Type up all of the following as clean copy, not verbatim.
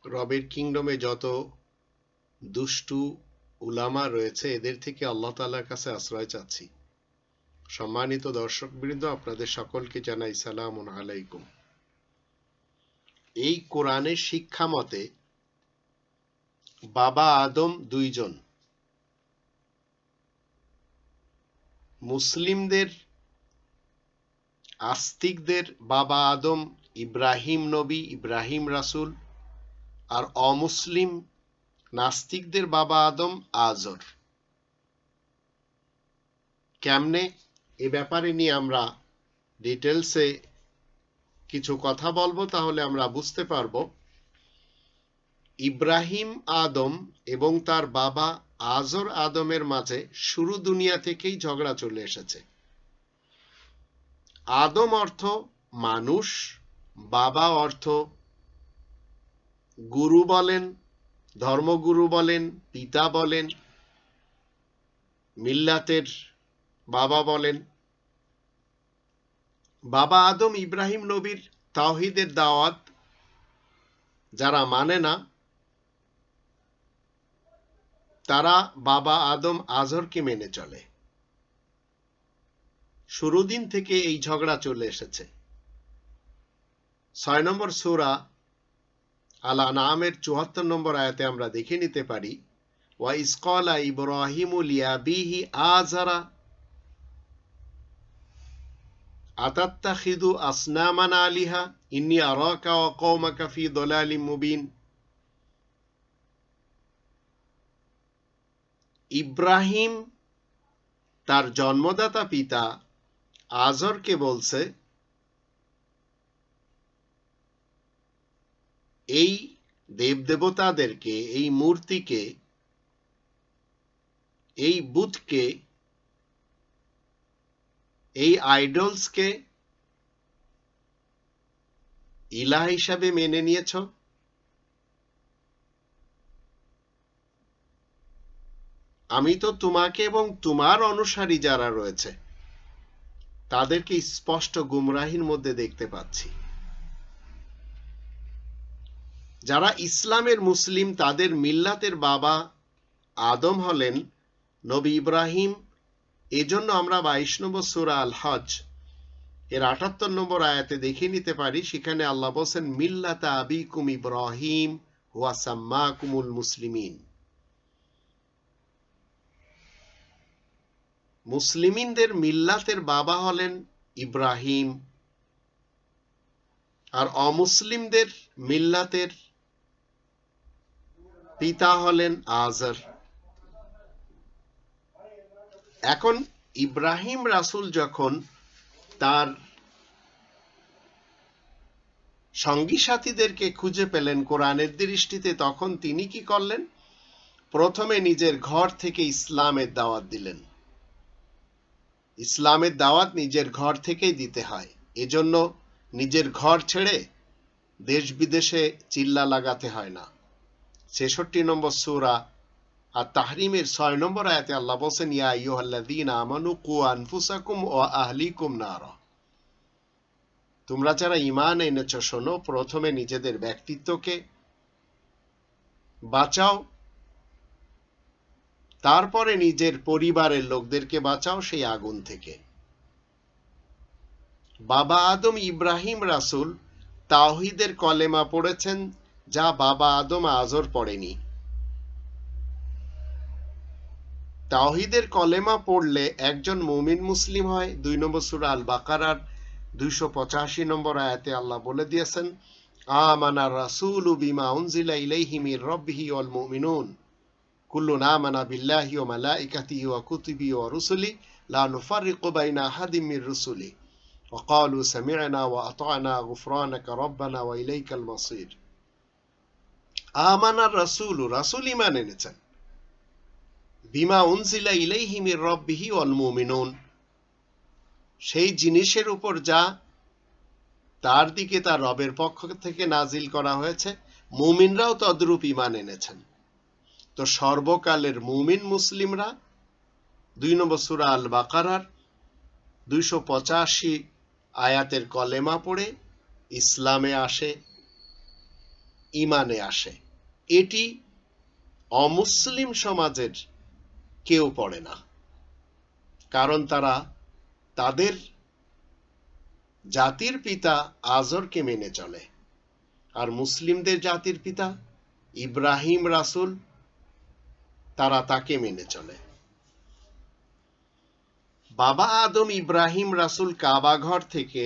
রবের কিংডমে যত দুষ্টু উলামা রয়েছে এদের থেকে আল্লাহ তাআলার কাছে আশ্রয় চাচ্ছি। সম্মানিত দর্শকবৃন্দ, আপনাদের সকলকে জানাই সালামুন আলাইকুম। এই কোরআনের শিক্ষা মতে বাবা আদম দুইজন। মুসলিমদের আস্তিকদের বাবা আদম ইব্রাহিম নবী, ইব্রাহিম রাসূল, আর অমুসলিম নাস্তিকদের বাবা আদম আজর। কেমনে এ ব্যাপারে নিয়ে আমরা ডিটেলসে কিছু কথা বলবো, তাহলে আমরা বুঝতে পারব ইব্রাহিম আদম এবং তার বাবা আজর আদমের মাঝে শুরু দুনিয়া থেকেই ঝগড়া চলে এসেছে। আদম অর্থ মানুষ, বাবা অর্থ গুরু বলেন, ধর্মগুরু বলেন, পিতা বলেন, মিল্লাতের বাবা বলেন। বাবা আদম ইব্রাহিম নবীর তাওহীদের দাওয়াত যারা মানে না, তারা বাবা আদম আজরকে মেনে চলে। শুরু দিন থেকে এই ঝগড়া চলে এসেছে। 6 নম্বর সূরা আল আনআমের 74 নম্বর আয়াতে আমরা দেখে নিতে পারি, ওয়া ইজ ক্বালা ইব্রাহিমু লিআবিহি আযারা আতাত্তাখিযু আসনামান আলিহা ইন্নী আরাকা ওয়া কওমাকা ফি দালালিম মুবিন। ইব্রাহিম তার জন্মদাতা পিতা আজরকে বলছে, এই দেবদেবতাদেরকে, এই মূর্তিকে, এই বুতকে, এই আইডলসকে ইলাহ হিসাবে মেনে নিয়েছ। আমি তো তোমাকে এবং তোমার অনুসারী যারা রয়েছে তাদেরকে স্পষ্ট গুমরাহির মধ্যে দেখতে পাচ্ছি। যারা ইসলামের মুসলিম তাদের মিল্লাতের বাবা আদম হলেন নবী ইব্রাহিম। এজন্য আমরা 22 নম্বর সূরা আল হজ এর 78 নম্বর আয়াতে দেখে নিতে পারি, সেখানে আল্লাহ বলেন মিল্লাতা আবিকুম ইব্রাহিম হুয়া সাম্মাকুমুল মুসলিমিন। মুসলিমিনদের মিল্লাতের বাবা হলেন ইব্রাহিম, আর অমুসলিমদের মিল্লাতের পিতা হলেন আজর। এখন ইব্রাহিম রাসূল যখন তার সঙ্গী সাথীদেরকে খুঁজে পেলেন কোরআনের দৃষ্টিতে, তখন তিনি কি করলেন? প্রথমে নিজের ঘর থেকে ইসলামের দাওয়াত দিলেন। ইসলামের দাওয়াত নিজের ঘর থেকেই দিতে হয়। এজন্য নিজের ঘর ছেড়ে দেশ বিদেশে চিল্লা লাগাতে হয় না। 66 নম্বর সূরা আর তাহরিমের 6 নম্বর আয়াতে আল্লাহ বলেন, ইয়া আইয়ুহাল্লাযীনা আমানু কু আনফুসাকুম ওয়া আহলিকুম নারা। তোমরা যারা ঈমান এনেছো শোনো, প্রথমে নিজেদের ব্যক্তিত্বকে বাঁচাও, তারপরে নিজের পরিবারের লোকদেরকে বাঁচাও সেই আগুন থেকে। বাবা আদম ইব্রাহিম রাসূল তাওহীদের কলেমা পড়েছেন, যা বাবা আদম আজর পড়েনি। তাওহীদের কলেমা পড়লে একজন মুমিন মুসলিম হয়। 2 নম্বর সূরা আল বাকারার 285 নম্বর আয়াতে আল্লাহ বলে দিয়েছেন, আমানা রাসূলু বিমা উনজিলা ইলাইহি মির রাব্বিহি ওয়াল মুমিনুন কুল্লুন আমানা বিল্লাহি ওয়া মালাইকাতিহি ওয়া কুতুবিহি ওয়া রুসুলিহি লা নুফাররিকু বাইনা আহাদিম মির রুসুলিহি ওয়া ক্বালু সামি'না ওয়া আতা'না গুফরানাকা রাব্বানা ওয়া ইলাইকাল মাসির। আমানা রাসূলু, রাসূল ঈমান এনেছেন, বিমা উনজিলা ইলাইহি মির রাব্বিহি ওয়াল মুমিনুন, সেই জিনিসের উপর যা তার দিকে তার রবের পক্ষ থেকে নাজিল করা হয়েছে, মুমিনরাও তদ্রূপ ঈমান এনেছেন। তো সর্বকালের মুমিন মুসলিমরা 2 নম্বর সূরা আল বাকারার 285 আয়াতের কলেমা পড়ে ইসলামে আসে। ঈমানে আসে। এটি অমুসলিম সমাজের কেউ পড়ে না, কারণ তারা তাদের জাতির পিতা আজরকে মেনে চলে। আর মুসলিমদের জাতির পিতা ইব্রাহিম রাসূল, তারা তাকে মেনে চলে। বাবা আদম ইব্রাহিম রাসূল কাবা ঘর থেকে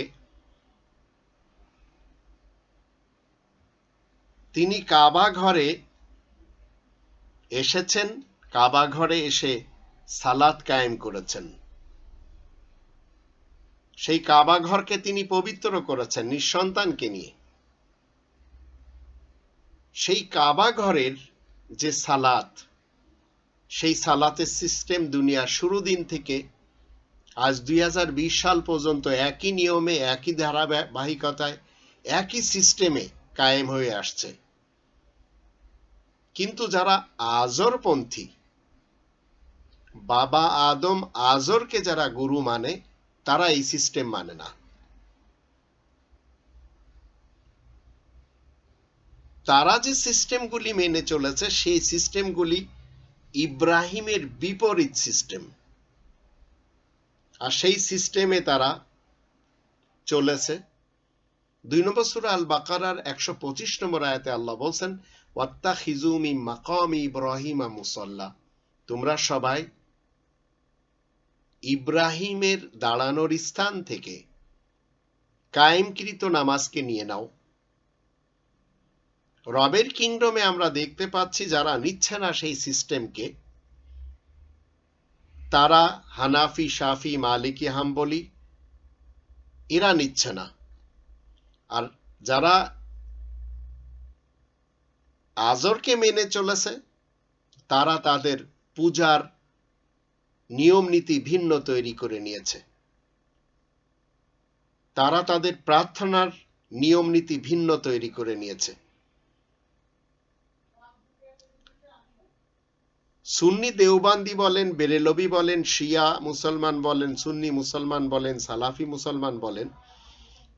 তিনি কাবা ঘরে এসেছেন, কাবা ঘরে এসে সালাত কায়েম করেছেন। সেই কাবা ঘরকে তিনি পবিত্র করেছেন নিঃসন্তানকে নিয়ে। সেই কাবা ঘরের যে সালাত, সেই সালাতের সিস্টেম দুনিয়ার শুরু দিন থেকে আজ 2020 সাল পর্যন্ত একই নিয়মে, একই ধারাবাহিকতায়, একই সিস্টেমে কায়েম হয়ে আসছে। কিন্তু যারা আজরপন্থী, বাবা আদম আজরকে যারা গুরু মানে, তারা এই সিস্টেম মানে না। তারা যে সিস্টেমগুলি মেনে চলেছে, সেই সিস্টেমগুলি ইব্রাহিমের বিপরীত সিস্টেম। আর সেই সিস্টেমে তারা চলেছে। 2 নম্বর সূরা আল বাকারার 125 নম্বর আয়াতে আল্লাহ বলছেন, ওয়াত্তাখিযু মিন মাকামি ইব্রাহিমা মুসাল্লা, তোমরা সবাই ইব্রাহিমের দাঁড়ানোর স্থান থেকে কায়েমকৃত নামাজকে নিয়ে নাও। রবের কিংডমে আমরা দেখতে পাচ্ছি যারা নিচ্ছে না সেই সিস্টেমকে, তারা হানাফি, শাফি, মালিকি, হাম্বলি, এরা নিচ্ছে না। আর যারা আজরকে মেনে চলেছে, তারা তাদের পূজার নিয়ম নীতি ভিন্ন তৈরি করে নিয়েছে। তারা তাদের প্রার্থনার নিয়ম নীতি ভিন্ন তৈরি করে নিয়েছে। সুন্নি দেওবান্দি বলেন, বেরেলভি বলেন, শিয়া মুসলমান বলেন, সুন্নি মুসলমান বলেন, সালাফি মুসলমান বলেন,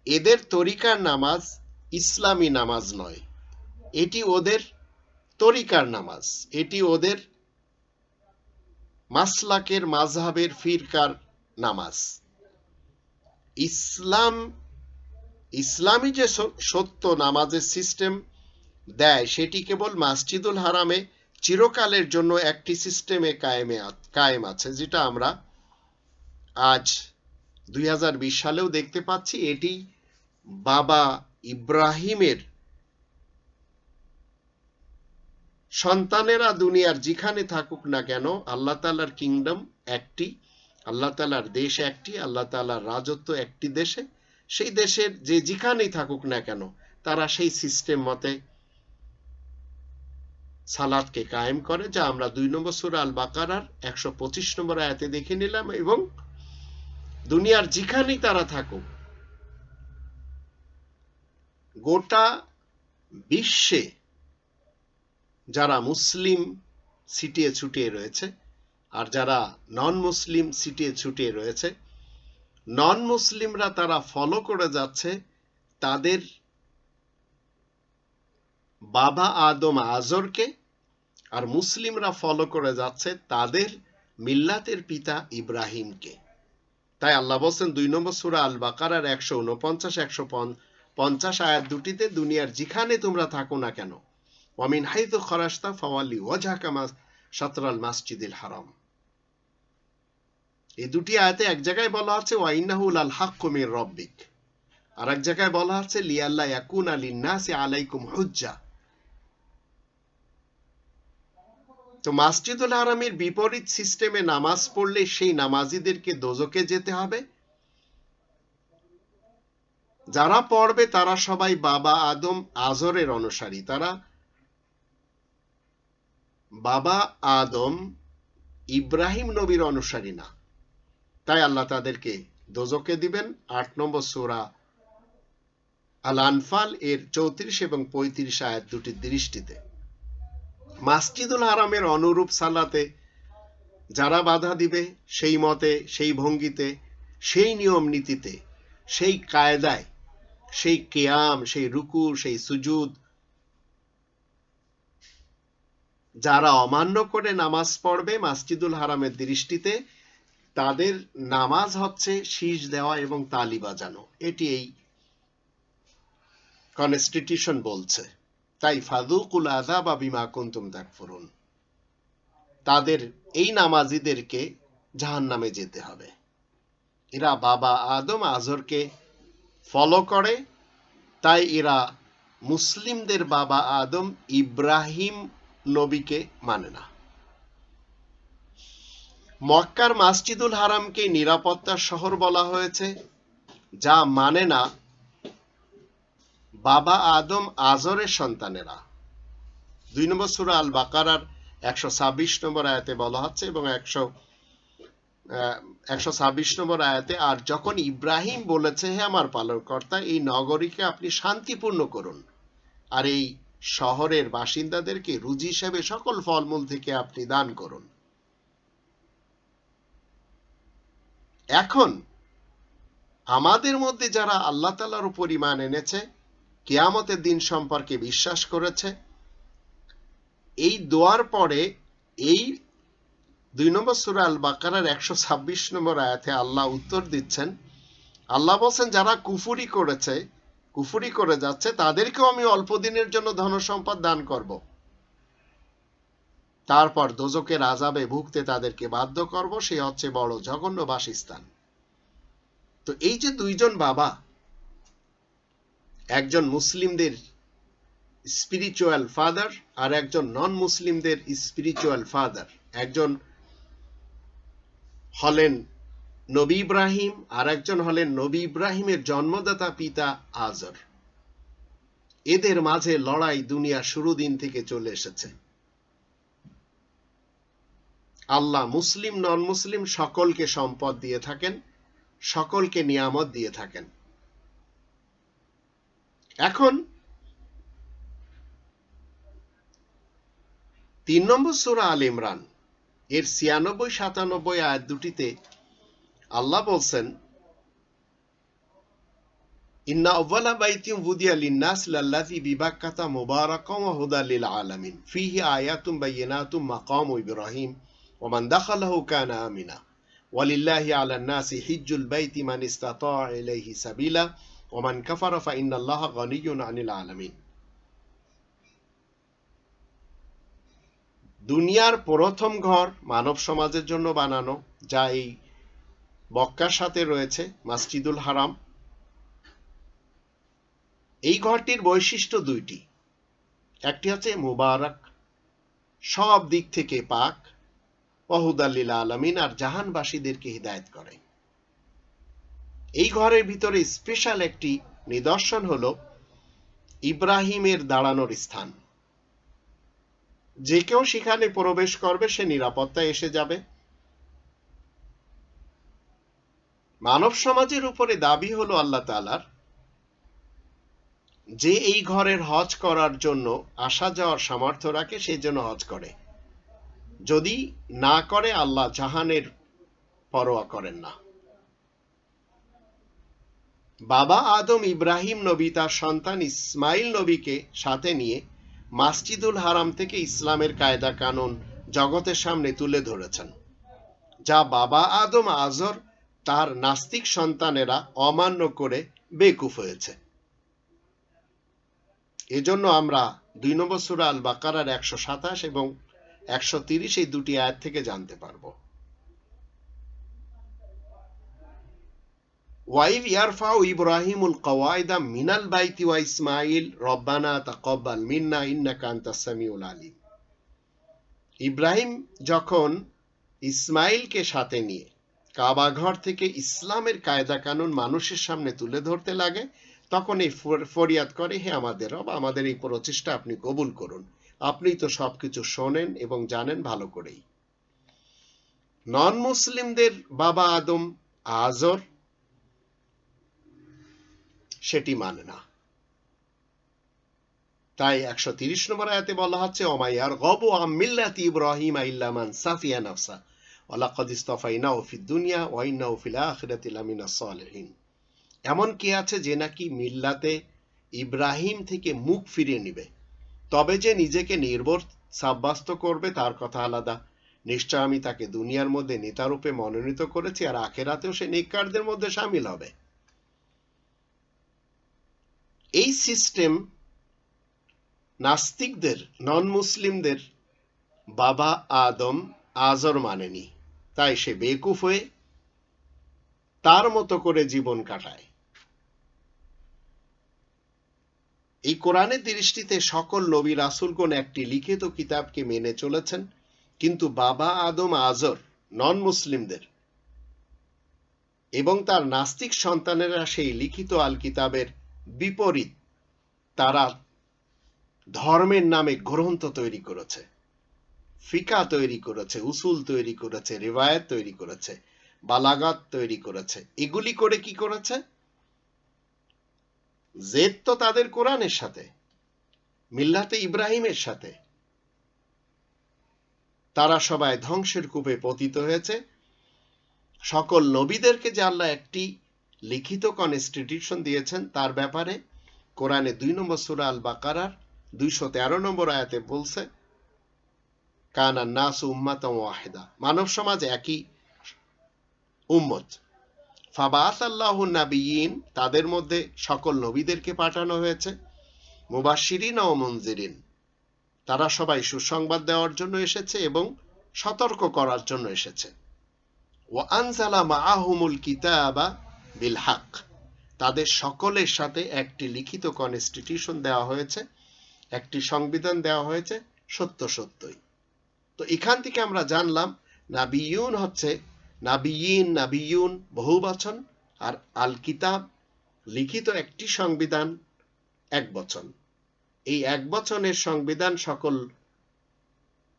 এদের তরিকার নামাজ ইসলামী নামাজ নয়। এটি ওদের তরিকার নামাজ, এটি ওদের মাসলাকের, মাযহাবের, ফিরকার নামাজ। ইসলামী যে সত্য নামাজের সিস্টেম দেয়, সেটি কেবল মসজিদুল হারামে চিরকালের জন্য একটি সিস্টেমে কায়েম আছে, যেটা আমরা আজ 2020 সালেও দেখতে পাচ্ছি। এটি বাবা ইব্রাহিমের সন্তানেরা দুনিয়ার যেখানে থাকুক না কেন, আল্লাহ তাআলার কিংডম একটি, আল্লাহ তাআলার দেশ একটি, আল্লাহ তাআলার রাজত্ব একটি দেশে। সেই দেশের যে যেখানেই থাকুক না কেন, তারা সেই সিস্টেম মতে সালাতকে কায়েম করে, যা আমরা 2 নম্বর সূরা আল বাকারার 125 নম্বর আয়াতে দেখে নিলাম। এবং দুনিয়ার যেখানেই তারা থাকুক, গোটা বিশ্বে যারা মুসলিম ছিটিয়ে ছুটিয়ে রয়েছে, আর যারা নন মুসলিম ছিটিয়ে ছুটিয়ে রয়েছে, নন মুসলিমরা তারা ফলো করে যাচ্ছে তাদের বাবা আদম আজরকে, আর মুসলিমরা ফলো করে যাচ্ছে তাদের মিল্লাতের পিতা ইব্রাহিমকে। তাই আল্লাহ বলছেন 2 নম্বর সূরা আল বাকারার 149-150 আয়াত দুটিতে, দুনিয়ার যেখানে তোমরা থাকো না কেন, ওয়ামিন হাইতু খরাজতা ফাওয়াল্লি ওয়াজহাকা শাতরাল মাসজিদিল হারাম। এই দুটি আয়াতে এক জায়গায় বলা আছে ওয়া ইন্নাহু লাল হাক্কু মির রাব্বিক, আর এক জায়গায় বলা আছে লিয়াল্লা ইয়াকুনা লিন-নাসি আলাইকুম হুজ্জা। তো মসজিদুল হারামের বিপরীত সিস্টেমে নামাজ পড়লে সেই নামাজিদেরকে দোজখে যেতে হবে। যারা পড়বে তারা সবাই বাবা আদম আজরের অনুসারী, তারা বাবা আদম ইব্রাহিম নবীর অনুসারী না। তাই আল্লাহ তাদেরকে দোজখে দিবেন। 8 নম্বর সূরা আল আনফাল এর 34 এবং 35 আয়াত দুটির দৃষ্টিতে। মসজিদুল হারামের অনুরূপ সালাতে যারা বাধা দিবে, সেই মতে, সেই ভঙ্গিতে, সেই নিয়ম নীতিতে, সেই কায়দায়, সেই কিয়াম, সেই রুকু, সেই সুজুদ, যারা অমান্য করে নামাজ পড়বে মসজিদুল হারামের দৃষ্টিতে, তাদের নামাজ হচ্ছে শীষ দেওয়া এবং তালি বাজানো। এটি এই কনস্টিটিউশন বলছে। তাই ফাযুকুল আযাবা বিমা কুনতুম তাকফুরুন, তাদের এই নামাজীদেরকে জাহান্নামে যেতে হবে। এরা বাবা আদম আজরকে ফলো করে, তাই এরা মুসলিমদের বাবা আদম ইব্রাহিম নবীকে মানে না। মক্কার মসজিদুল হারামকে নিরাপত্তার শহর বলা হয়েছে, যা মানে না বাবা আদম আজরের সন্তানেরা। 2 নম্বর সূরা আল বাকারার 126 নম্বর আয়াতে বলা হচ্ছে, এবং 126 নম্বর আয়াতে, আর যখন ইব্রাহিম বলেছে, হে আমার পালনকর্তা, এই নগরীকে আপনি শান্তিপূর্ণ করুন, আর এই শহরের বাসিন্দাদেরকে রুজি হিসেবে সকল ফলমূল থেকে আপনি দান করুন। এখন আমাদের মধ্যে যারা আল্লাহ তাআলার উপর ঈমান এনেছে, কিয়ামতের দিন সম্পর্কে বিশ্বাস করেছে, এই দোয়ার পরে এই 2 নম্বর সূরা আল বাকারার 126 নম্বর আয়াতে আল্লাহ উত্তর দিচ্ছেন। আল্লাহ বলছেন, যারা কুফরি করে যাচ্ছে তাদেরকেও আমি অল্প দিনের জন্য ধন সম্পদ দান করব, তারপর দোজকের আযাবে ভুগতে তাদেরকে বাধ্য করব, সে হচ্ছে বড় জঘন্য বাসস্থান। তো এই যে দুইজন বাবা, একজন মুসলিমদের স্পিরিচুয়াল ফাদার আর একজন নন মুসলিমদের স্পিরিচুয়াল ফাদার, একজন হলেন নবী ইব্রাহিম আর একজন হলেন নবী ইব্রাহিমের জন্মদাতা পিতা আজর। এদের মাঝে লড়াই দুনিয়া শুরু দিন থেকে চলে এসেছে। আল্লাহ মুসলিম নন মুসলিম সকলকে সম্পদ দিয়ে থাকেন, সকলকে নিয়ামত দিয়ে থাকেন। এখন 3 নম্বর সূরা আল ইমরান এর 96-97 আয়াত দুটিতে আল্লাহ বলছেন, ইন্না আউওয়ালা বাইতিন উযিয়া লিন-নাস লাল্লাযী বিবাক্কাতা মুবারাকান ওয়া হুদাল লিল আলামিন ফীহি আয়াতুম বায়্যিনাতুম মাকামু ইব্রাহিম ওয়া মান দাখালাহু কানা আমিনা ওয়ালিল্লাহি আলান নাসি হিজ্জুল বাইতি মান ইসতাতাআ ইলাইহি সাবিলা ওয়া মান কাফারা ফা ইন্নাল্লাহা গানিয়্যুন আনিল আলামিন। দুনিয়ার প্রথম ঘর মানব সমাজের জন্য বানানো, যা এই মক্কার সাথে রয়েছে, মসজিদুল হারাম। এই ঘরটির বৈশিষ্ট্য দুইটি, একটি হচ্ছে মুবারক, সব দিক থেকে পাক, ওয়া হুদাল লিল আলামিন, আর জাহানবাসীদেরকে হিদায়াত করে। এই ঘরের ভিতরে স্পেশাল একটি নিদর্শন হলো ইব্রাহিমের দাঁড়ানোর স্থান। যে কেউ সেখানে প্রবেশ করবে সে নিরাপত্তায় এসে যাবে। মানব সমাজের উপরে দাবি হলো আল্লাহ তাআলার, যে এই ঘরের হজ করার জন্য আসা যাওয়ার সামর্থ্য রাখে সেই জন্য হজ করে, যদি না করে আল্লাহ জাহানের পরোয়া করেন না। বাবা আদম ইব্রাহিম নবী তার সন্তান ইসমাইল নবীকে সাথে নিয়ে মসজিদুল হারাম থেকে ইসলামের কায়দা কানুন জগতের সামনে তুলে ধরেছেন, যা বাবা আদম আজর তার নাস্তিক সন্তানেরা অমান্য করে বেকুফ হয়েছে। এজন্য আমরা 2 নম্বর সূরা আল বাকারার 127 এবং 130 এই দুটি আয়াত থেকে জানতে পারবো। ওয়াইদ ইয়ারফাউ ইব্রাহিমুল কওয়াইদা মিনাল বাইতি ওয়া ইসমাইল রব্বানা তাকাব্বাল মিন্না ইন্নাকা আনতাস সামিউল আলিম। ইব্রাহিম যখন ইসমাইলকে সাথে নিয়ে কাবা ঘর থেকে ইসলামের কায়দা কানুন মানুষের সামনে তুলে ধরতে লাগে, তখন এই ফরিয়াদ করে, হে আমাদের রব, আমাদের এই প্রচেষ্টা আপনি কবুল করুন, আপনি তো সবকিছু শোনেন এবং জানেন ভালো করেই। নন মুসলিমদের বাবা আদম আজর সেটি মানে না। তাই 130 নম্বর আয়াতে বলা হচ্ছে, ওমা ইয়ারগাবু আন মিল্লাতি ইব্রাহিম ইল্লা মান সাফিয়া নাফসা ওয়া লাকাদ ইসতাফাইনাহু ফিদ দুনিয়া ওয়া ইন্নাহু ফিল আখিরাতি লামিনাস সালিহিন। এমন কি আছে যে নাকি মিল্লাতে ইব্রাহিম থেকে মুখ ফিরিয়ে নিবে, তবে যে নিজেকে নির্বোধ সাব্যস্ত করবে তার কথা আলাদা। নিশ্চয় আমি তাকে দুনিয়ার মধ্যে নেতারূপে মনোনীত করেছি, আর আখেরাতেও সে নেককারদের মধ্যে শামিল হবে। এই সিস্টেম নাস্তিকদের, নন মুসলিমদের বাবা আদম আজর মানেনি, তাই সে বেকুফ হয়ে তার মতো করে জীবন কাটায়। এই কোরআনের দৃষ্টিতে সকল নবী রাসূলগণ একটি লিখিত কিতাবকে মেনে চলেছেন, কিন্তু বাবা আদম আজর নন মুসলিমদের এবং তার নাস্তিক সন্তানেরা সেই লিখিত আল কিতাবের বিপরীত। তারা ধর্মের নামে গ্রন্থ তৈরি করেছে, ফিকা তৈরি করেছে, উসুল তৈরি করেছে, রিওয়ায়াত তৈরি করেছে, বালাগাত তৈরি করেছে। এগুলি করে কি করেছে? জেদ তো তাদের কোরআনের সাথে, মিল্লাতে ইব্রাহিমের সাথে। তারা সবাই ধ্বংসের কূপে পতিত হয়েছে। সকল নবীদেরকে যে আল্লাহ একটি লিখিত কনস্টিটিউশন দিয়েছেন তার ব্যাপারে কোরআনে 2 নম্বর সূরা আল বাকারার 213 নম্বর আয়াতে বলছে, কানা নাসু উম্মাতান ওয়াহিদা, মানব সমাজ একই উম্মত। ফাবাআসাল্লাহু নাবিয়্যিন, তাদের মধ্যে সকল নবীদেরকে পাঠানো হয়েছে। মুবাশশিরিন ও মুনজিরিন, তারা সবাই সুসংবাদ দেওয়ার জন্য এসেছে এবং সতর্ক করার জন্য এসেছে। ওয়া আনজালা মাআহুমুল কিতাবা বিল হক, তাদের সকলের সাথে একটি লিখিত কনস্টিটিউশন দেওয়া হয়েছে, একটি সংবিধান দেওয়া হয়েছে সত্য সত্যই। তো এখান থেকে আমরা জানলাম নাবিয়ুন হচ্ছে নাবিয়ুন বহু বচন, আর আল কিতাব লিখিত একটি সংবিধান এক বচন। এই এক বচনের সংবিধান সকল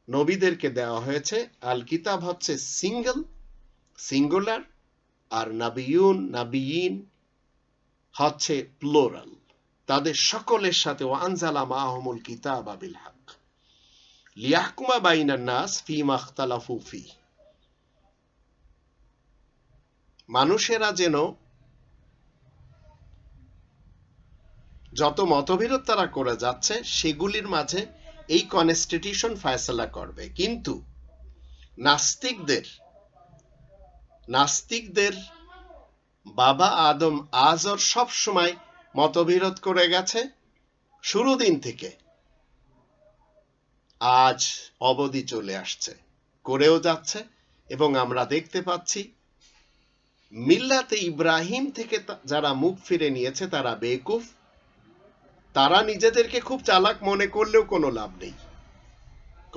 নবীদেরকে দেওয়া হয়েছে। আল কিতাব হচ্ছে সিঙ্গুলার, আর নাবিয়িন হচ্ছে প্লুরাল। তাদের সকলের সাথে ওয়ানজালা মাআহুমুল কিতাবা বিল হক লিয়াহকুমা বাইনান নাস ফীমা ইখতালাফু ফীহি, মানুষেরা যেন যত মতবিরোধ তারা করে যাচ্ছে সেগুলির মাঝে এই কনস্টিটিউশন ফয়সালা করবে। কিন্তু নাস্তিকদের বাবা আদম আজর সব সময় মতবিরোধ করে গেছে, শুরু দিন থেকে আজ অবধি চলে আসছে, করেও যাচ্ছে। এবং আমরা দেখতে পাচ্ছি মিল্লাতে ইব্রাহিম থেকে যারা মুখ ফিরে নিয়েছে তারা বেকুফ, তারা নিজেদেরকে খুব চালাক মনে করলেও কোনো লাভ নেই,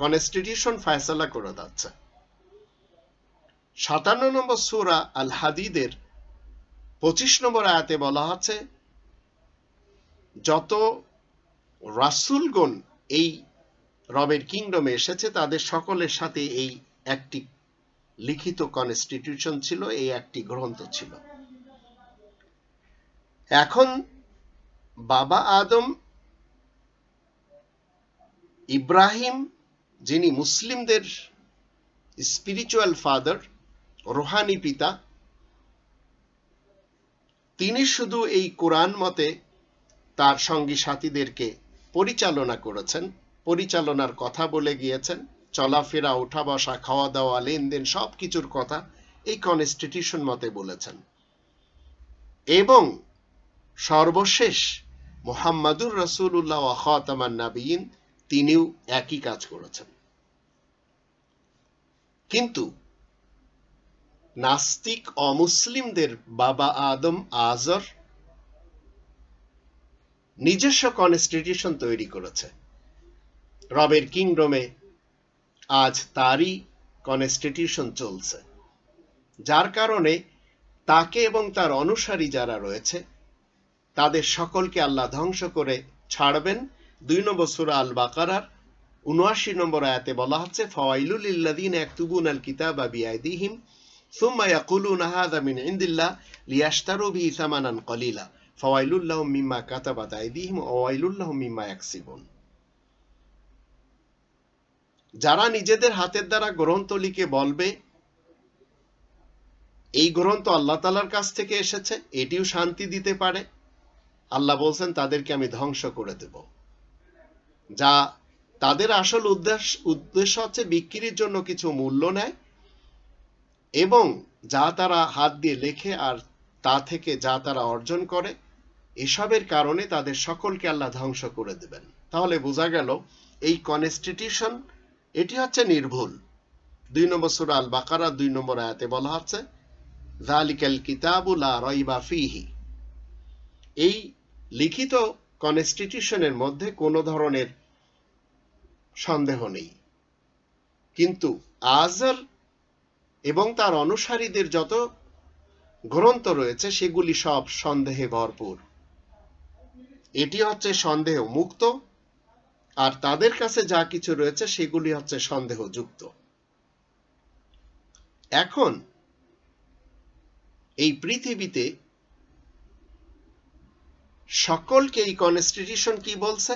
কনস্টিটিউশন ফয়সালা করে যাচ্ছে। 57 নম্বর সূরা আল হাদিদের 25 নম্বর আয়াতে বলা হচ্ছে, যত রাসূলগণ এই রবের কিংডমে এসেছে তাদের সকলের সাথে এই একটি লিখিত কনস্টিটিউশন ছিল, এই একটি গ্রন্থ ছিল। এখন বাবা আদম ইব্রাহিম, যিনি মুসলিমদের স্পিরিচুয়াল ফাদার, রুহানি পিতা, তিনি শুধু এই কোরআন মতে তার সঙ্গী সাথীদেরকে পরিচালনা করেছেন, পরিচালনার কথা বলে গিয়েছেন। চলাফেরা, ওঠা বসা, খাওয়া দাওয়া, লেনদেন সবকিছুর কথা এই কনস্টিটিউশন মতে বলেছেন। এবং সর্বশেষ মুহাম্মাদুর রাসূলুল্লাহ ওয়া খাতামান নাবিয়িন, তিনিও একই কাজ করেছেন। কিন্তু নাস্তিক অমুসলিমদের বাবা আদম আজর নিজস্ব কনস্টিটিউশন তৈরি করেছে। রবের কিংডমে আজ তারই কনস্টিটিউশন চলছে, যার কারণে তাকে এবং তার অনুসারী যারা রয়েছে তাদের সকলকে আল্লাহ ধ্বংস করে ছাড়বেন। 2 নম্বর সূরা আল বাকারার 79 নম্বর আয়াতে বলা হচ্ছে, ফাওয়াইলুল লিল্লাযিনা ইয়াকতুবুনাল কিতাবা বিআইদিহিম সুম্মা ইয়াকুলুনা হাযা মিন ইনদিল্লাহ লিয়াশতারু বিহি সামানান কলিলা ফাওয়াইলুল লাহুম মিম্মা কাতাবাত আইদিহিম ওয়া ওয়াইলুল লাহুম মিম্মা ইয়াকসিবুন। যারা নিজেদের হাতের দ্বারা গ্রন্থ লিখে বলবে এই গ্রন্থ আল্লাহ তাআলার কাছ থেকে এসেছে, এটিও শান্তি দিতে পারে, আল্লাহ বলছেন তাদেরকে আমি ধ্বংস করে দেব। যা তাদের আসল উদ্দেশ্য হচ্ছে বিক্রির জন্য কিছু মূল্য নেয় এবং যা তারা হাত দিয়ে লেখে আর তা থেকে যা তারা অর্জন করে, এসবের কারণে তাদের সকলকে আল্লাহ ধ্বংস করে দেবেন। তাহলে বোঝা গেল এই কনস্টিটিউশন এটি হচ্ছে নির্ভুল। 2 নম্বর সূরা আল বাকারা 2 নম্বর আয়াতে বলা হচ্ছে যালিকাল কিতাবু লা রাইবা ফীহি। এই লিখিত কনস্টিটিউশনের মধ্যে কোনো ধরনের সন্দেহ নেই, কিন্তু আজর এবং তার অনুসারীদের যত গ্রন্থ রয়েছে সেগুলি সব সন্দেহে ভরপুর। এটি হচ্ছে সন্দেহ মুক্ত, আর তাদের কাছে যা কিছু রয়েছে সেগুলি হচ্ছে সন্দেহযুক্ত। এখন এই পৃথিবীতে সকলকে এই কনস্টিটিউশন কি বলছে?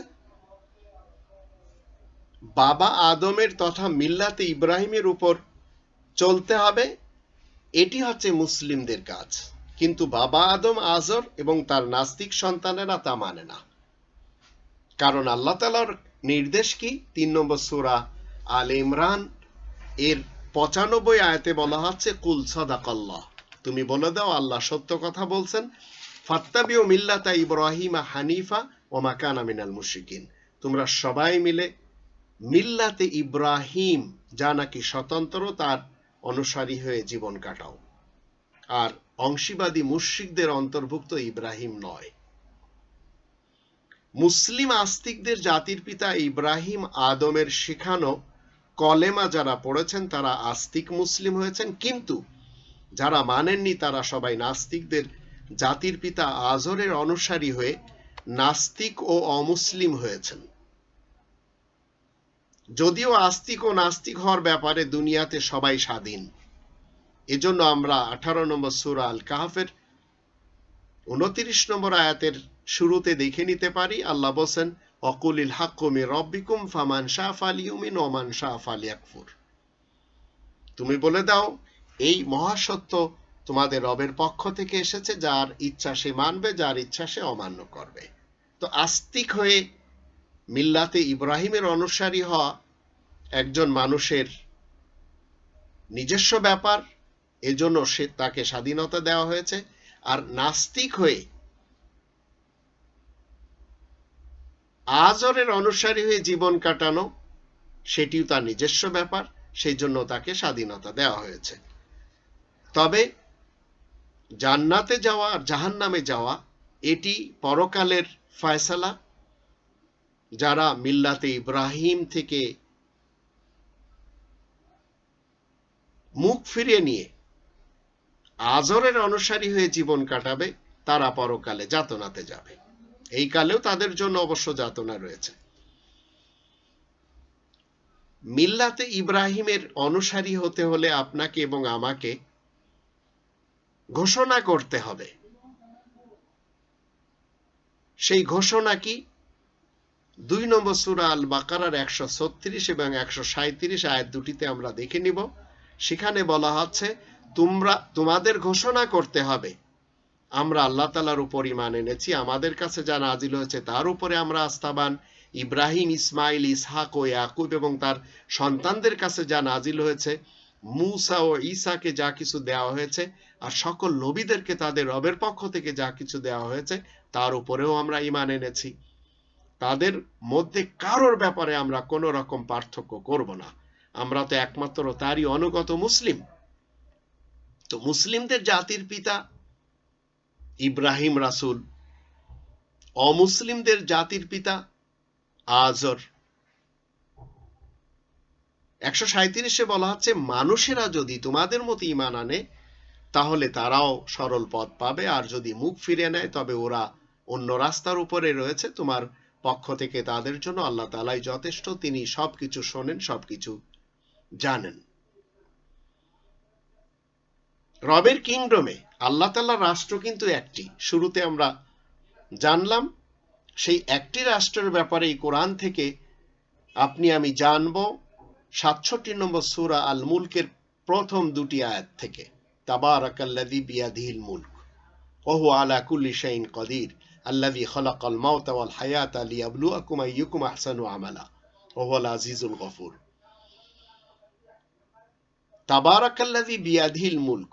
বাবা আদমের তথা মিল্লাতে ইব্রাহিমের উপর চলতে হবে, এটি হচ্ছে মুসলিমদের কাজ। কিন্তু বাবা আদম আজর এবং তার নাস্তিক সন্তানেরা তা মানে না। কারণ আল্লাহ তাআলার নির্দেশ কি? 3 নম্বর সূরা আল ইমরান এর 95 আয়াতে বলা হচ্ছে কুল সাদাকাল্লাহ, তুমি বলে দাও আল্লাহ সত্য কথা বলছেন। ফাত্তাবিউ মিল্লাতা ইব্রাহিমা হানিফা ওয়া মা কানা মিনাল মুশরিকিন, তোমরা সবাই মিলে মিল্লাতে ইব্রাহিম যা নাকি স্বতন্ত্র তার অনুসারী হয়ে জীবন কাটাও, আর অংশীবাদী মুশরিকদের অন্তর্ভুক্ত ইব্রাহিম নয়। মুসলিম আস্তিকদের জাতির পিতা ইব্রাহিম আদমের শেখানো কলেমা যারা পড়েছেন তারা আস্তিক মুসলিম হয়েছেন, কিন্তু যারা মানেননি তারা সবাই নাস্তিকদের জাতির পিতা আজরের অনুসারী হয়ে নাস্তিক ও অমুসলিম হয়েছেন। যদিও আস্তিক ও নাস্তিক হওয়ার ব্যাপারে দুনিয়াতে সবাই স্বাধীন। এজন্য আমরা 18 নম্বর সূরা আল কাহফের 29 নম্বর আয়াতের শুরুতে দেখে নিতে পারি, আল্লাহ বলেন অকুলিল হাক্কু মির রাব্বিকুম ফামান শাআ ফালিউমিন ওয়া মান শাআ ফালিয়াকফুর। তুমি বলে দাও এই মহাসত্য তোমাদের রবের পক্ষ থেকে এসেছে, যার ইচ্ছা সে মানবে, যার ইচ্ছা সে অমান্য করবে। তো আস্তিক হয়ে মিল্লাতে ইব্রাহিমের অনুসারী হওয়া একজন মানুষের নিজস্ব ব্যাপার, এজন্য সে তাকে স্বাধীনতা দেওয়া হয়েছে। আর নাস্তিক হয়ে আজরের অনুসারী হয়ে জীবন কাটানো সেটিও তার নিজস্ব ব্যাপার, সেই জন্য তাকে স্বাধীনতা দেওয়া হয়েছে। তবে জান্নাতে যাওয়া আর জাহান্নামে যাওয়া এটি পরকালের ফয়সালা। যারা মিল্লাতে ইব্রাহিম থেকে মুখ ফিরিয়ে নিয়ে আজরের অনুসারী হয়ে জীবন কাটাবে তারা পরকালে যাতনাতে যাবে। এই কালেও তাদের জন্য অবশ্য যাতনা রয়েছে। মিল্লাতে ইব্রাহিমের অনুসারী হতে হলে আপনাকে এবং আমাকে ঘোষণা করতে হবে। সেই ঘোষণা কি? 2 নম্বর সূরা আল বাকারার 136 এবং 137 আয়াত দুটিতে আমরা দেখে নিব। সেখানে বলা হচ্ছে তোমাদের ঘোষণা করতে হবে আমরা আল্লাহ তাআলার উপর ঈমান এনেছি, আমাদের কাছে যা নাজিল হয়েছে তার উপরে আমরা আস্থাবান। ইব্রাহিম, ইসমাইল, ইসহাক ও ইয়াকুব এবং তার সন্তানদের কাছে যা নাজিল হয়েছে, মূসা ও ঈসাকে যা কিছু দেওয়া হয়েছে, আর সকল নবীদেরকে তাদের রবের পক্ষ থেকে যা কিছু দেওয়া হয়েছে তার উপরেও আমরা ঈমান এনেছি। তাদের মধ্যে কারোর ব্যাপারে আমরা কোনো রকম পার্থক্য করব না। আমরা তো একমাত্র তারই অনুগত মুসলিম। তো মুসলিমদের জাতির পিতা ইব্রাহিম রাসূল, অমুসলিমদের জাতির পিতা আজর। 137-এ বলা হচ্ছে মানুষেরা যদি তোমাদের মতো ঈমান আনে তাহলে তারাও সরল পথ পাবে, আর যদি মুখ ফিরিয়ে নেয় তবে ওরা অন্য রাস্তার উপরে রয়েছে। তোমার পক্ষ থেকে তাদের জন্য আল্লাহ তাআলাই যথেষ্ট, তিনি সবকিছু শোনেন, সবকিছু জানেন। রবের কিংডমে আল্লাহ তাআলার রাষ্ট্র কিন্তু একটি, শুরুতে আমরা জানলাম। সেই একটি রাষ্ট্রের ব্যাপারে এই কোরআন থেকে আপনি আমি জানব 67 নম্বর সূরা আল মুলকের প্রথম দুটি আয়াত থেকে। তাবারাকাল্লাযী বিয়াদিহিল মুলক ওয়া হুয়া আলা কুল্লি শাইইন কাদির আল্লাযী খালাকাল মাউতা ওয়াল হায়াতা লিয়াবলুয়াকুম আইয়ুকুম আহসানু আমালা। ওয়াল আজিজুল গফুর। তাবারাকাল্লাযী বিয়াদিহিল মুলক,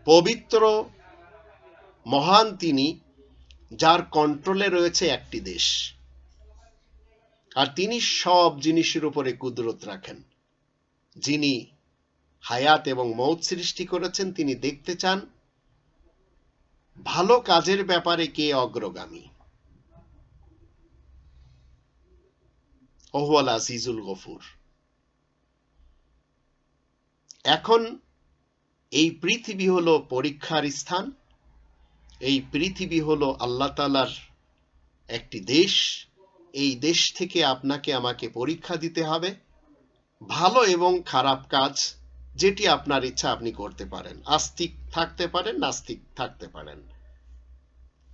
পবিত্র মহান তিনি যার কন্ট্রোলে রয়েছে একটি দেশ, আর তিনি সব জিনিসের উপরে কুদরত রাখেন। যিনি হায়াত এবং মৌত সৃষ্টি করেছেন, তিনি দেখতে চান ভালো কাজের ব্যাপারে কে অগ্রগামী। ওহুয়াল আজিজুল গফুর। এখন এই পৃথিবী হলো পরীক্ষার স্থান, এই পৃথিবী হলো আল্লাহ তাআলার একটি দেশ। এই দেশ থেকে আপনাকে আমাকে পরীক্ষা দিতে হবে। ভালো এবং খারাপ কাজ যেটি আপনার ইচ্ছা আপনি করতে পারেন, আস্তিক থাকতে পারেন, নাস্তিক থাকতে পারেন।